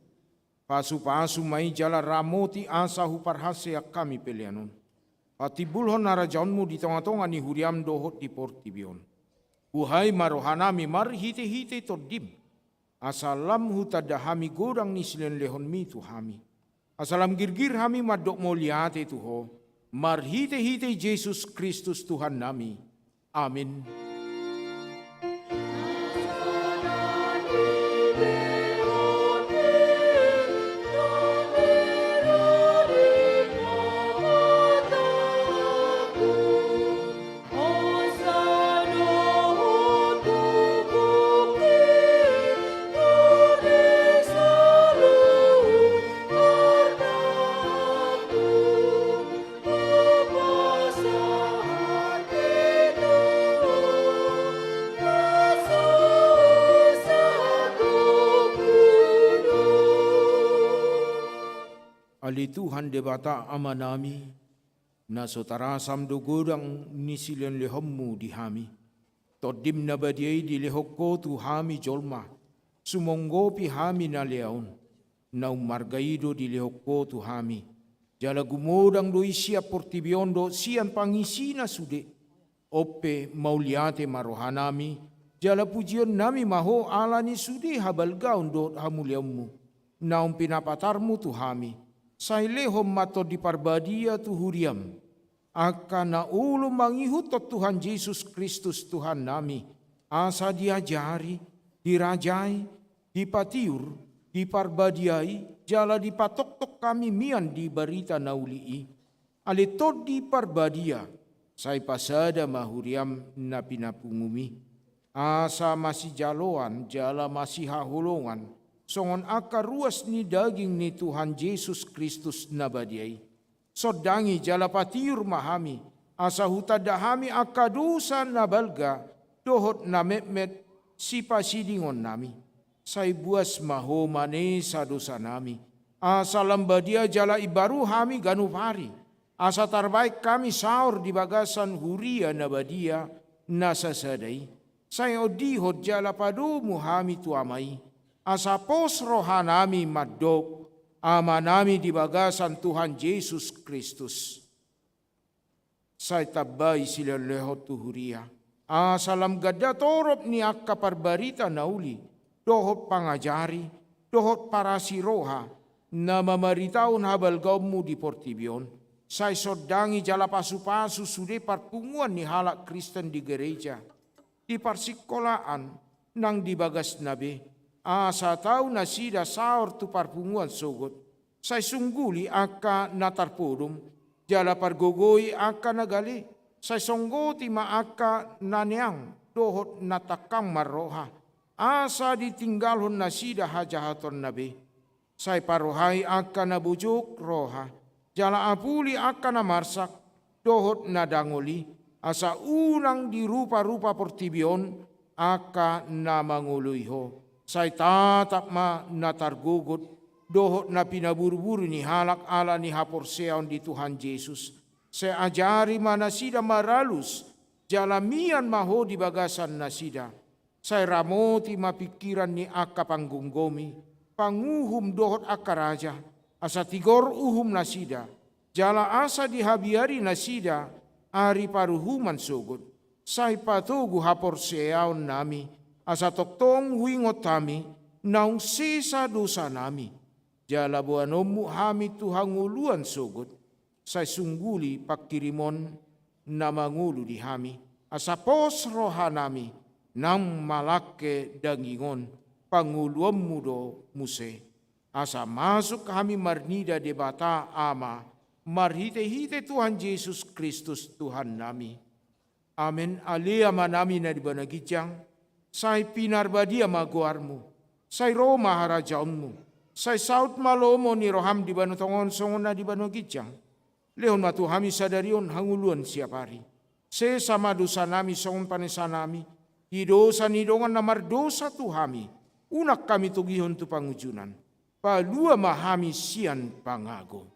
Pasu-pasu may jala ramoti asa huparhase kami pelianon. Patibulhon narajaunmu di tengah-tengah ni huriam dohot di portibion. Uhai marohanami marhite-hite todim. Asalam hutadahami godang ni silen lehon mitu hami. Asalam girgir hami madok moliate tuho. Marhite-hite Yesus Kristus Tuhan nami. Amin. Ali Tuhan debata amanami, na sotarasam do godang ni silen lehommu di hami. Todim na badiay di lehokko tu hami jolma, sumonggopi hami na leaon, na umargaido di lehokko tu hami. Jala gumodang do isya portibiondo sian pangisina sude, ope mauliate marohanami, jala pujion nami maho ala ni sude habalgaon do hamuliammu, na pinapatarmu tu hami. Say lehom mato di parbadia tu huriam. Aka na ulo mangihut Tuhan Yesus Kristus Tuhan nami. Asa diajari, dirajai, dipatiur, diparbadiai, jala dipatok-tok kami mian di barita naulii. Alitod di parbadia, say pasada mahuriam na pinapungumi. Asa masih jaloan, jala masih hahulongan. Songon akar ruas ni daging ni Tuhan Yesus Kristus nabadiai. Sodangi jala patiur mahami, asa hutadahami akadusa nabalga, dohot na mepmet si pasidingon nami. Say buas maho mane sa dosa nami. Asa lambadia jala ibaru hami ganupari. Asa tarbaik kami saur di bagasan huria nabadia nasasadai. Say odihot jala padumu hami tuamai. Asa pos rohanami madok, amanami di bagasan Tuhan Yesus Kristus. Say tabay sila lehot tuhuria. Asalam gada torop ni akka parbarita nauli, dohot pangajari, dohot parasiroha, na mamaritaon habalgawmu di portibion. Say sodangi jala pasu-pasu sude parpunguan ni halak Kristen di gereja, di parsikolaan nang di bagas nabe. Asa tau na sida saor tu parpunguan sogot. Say sungguli aka natarpodom, jala pargogoy aka nagali. Say songgoti maaka naneang, dohot natakang maroha. Asa ditinggalhon na sida hajahaton nabe. Say parohay aka nabujok roha, jala apuli aka namarsak, dohot nadangoli. Asa unang di rupa-rupa portibion, aka namanguluiho. Say tatap ma natargugot, dohot na pinaburu-buru ni halak ala ni haporseon di Tuhan Yesus. Say ajari manasida maralus, jalamian maho di bagasan nasida. Say ramoti mapikiran ni akka panggunggomi, panguhum dohot akka raja, asa tigor uhum nasida. Jala asa dihabiari nasida, ari paruhuman sugot. Say patugu haporseon nami, asa toktong wingot kami, naung sisa dosa nami. Jala buanomu hami tuhanguluan sugot, say sungguli pakirimon na mangulu di hami. Asa pos roha nami, nang malake dangingon, panguluan mudo muse. Asa masuk kami marnida debata ama, marhite-hite Tuhan Yesus Kristus Tuhan nami. Amen. Alia manami na dibanagijang, say pinarbadia maguarmu, say Roma harajaunmu, say saut malomo ni roham di banutongon songon na di banogijang, lehon matu hami sadarion hanguluan siapari. sesama dosa nami songon panesa nami, di dosa ni dongan namar dosa Tuhami, unak kami tugihon tu pangujunan, palua mahami sian pangago.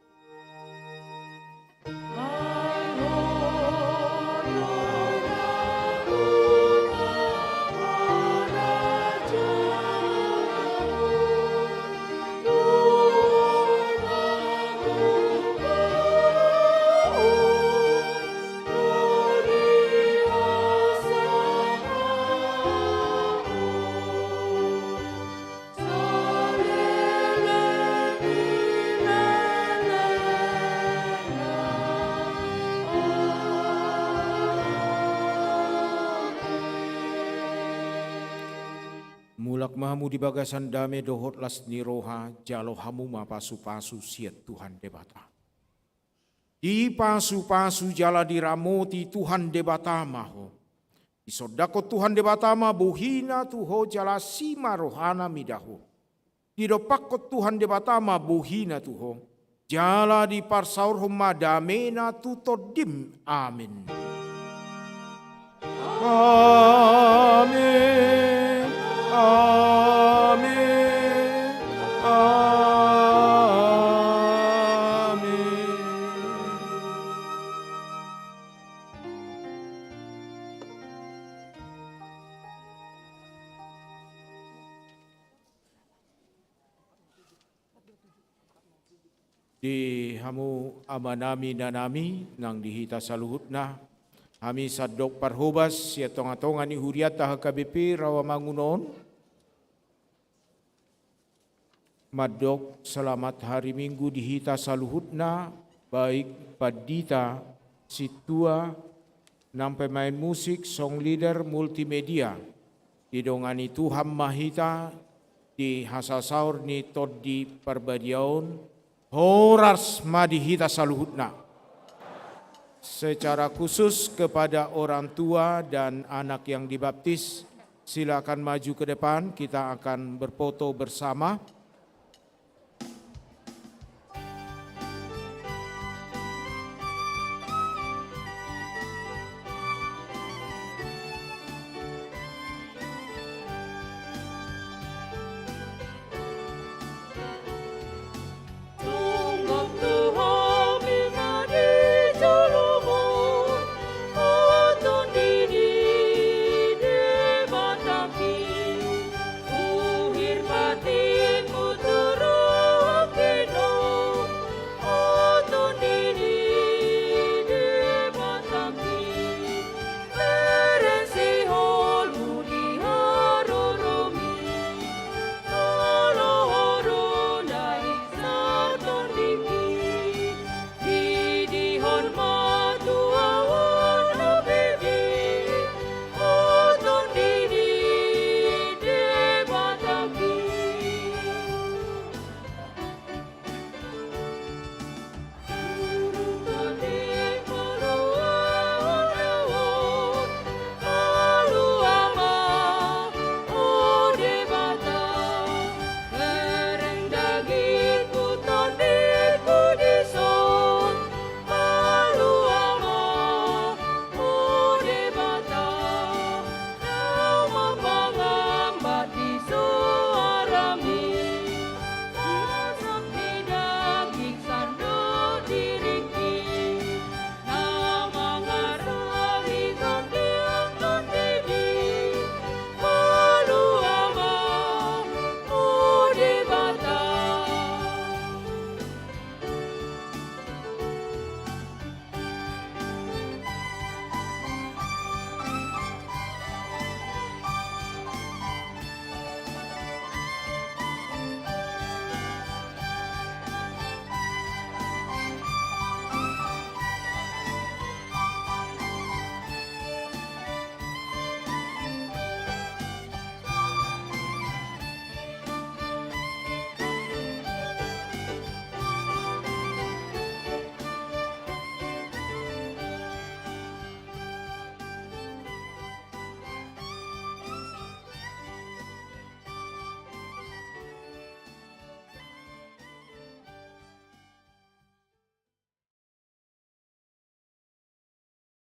Mulak mahamu di bagasan dame dohot las niroha jalo hamu ma pasu-pasu siat Tuhan debata. Di pasu-pasu jala diramoti Tuhan debata maho. Di sodako Tuhan debata ma buhina tuho jala sima rohana midaho. Di dopakot Tuhan debata ma buhina tuho. Jala di parsaur homa damena tutodim. Amin. Amin. Amin. Amin. Di hamu amanami nanami nang dihita saluhutna kami sadok parhobas ya tonga-tonga ni huriata HKBP Rawamangunon. Madok selamat hari Minggu dihita saluhutna baik padita situa nang pemain musik song leader multimedia didongani Tuhan mahita di hasasaur ni todi perbadiaun horas madihita saluhutna. Secara khusus kepada orang tua dan anak yang dibaptis, silakan maju ke depan, kita akan berfoto bersama.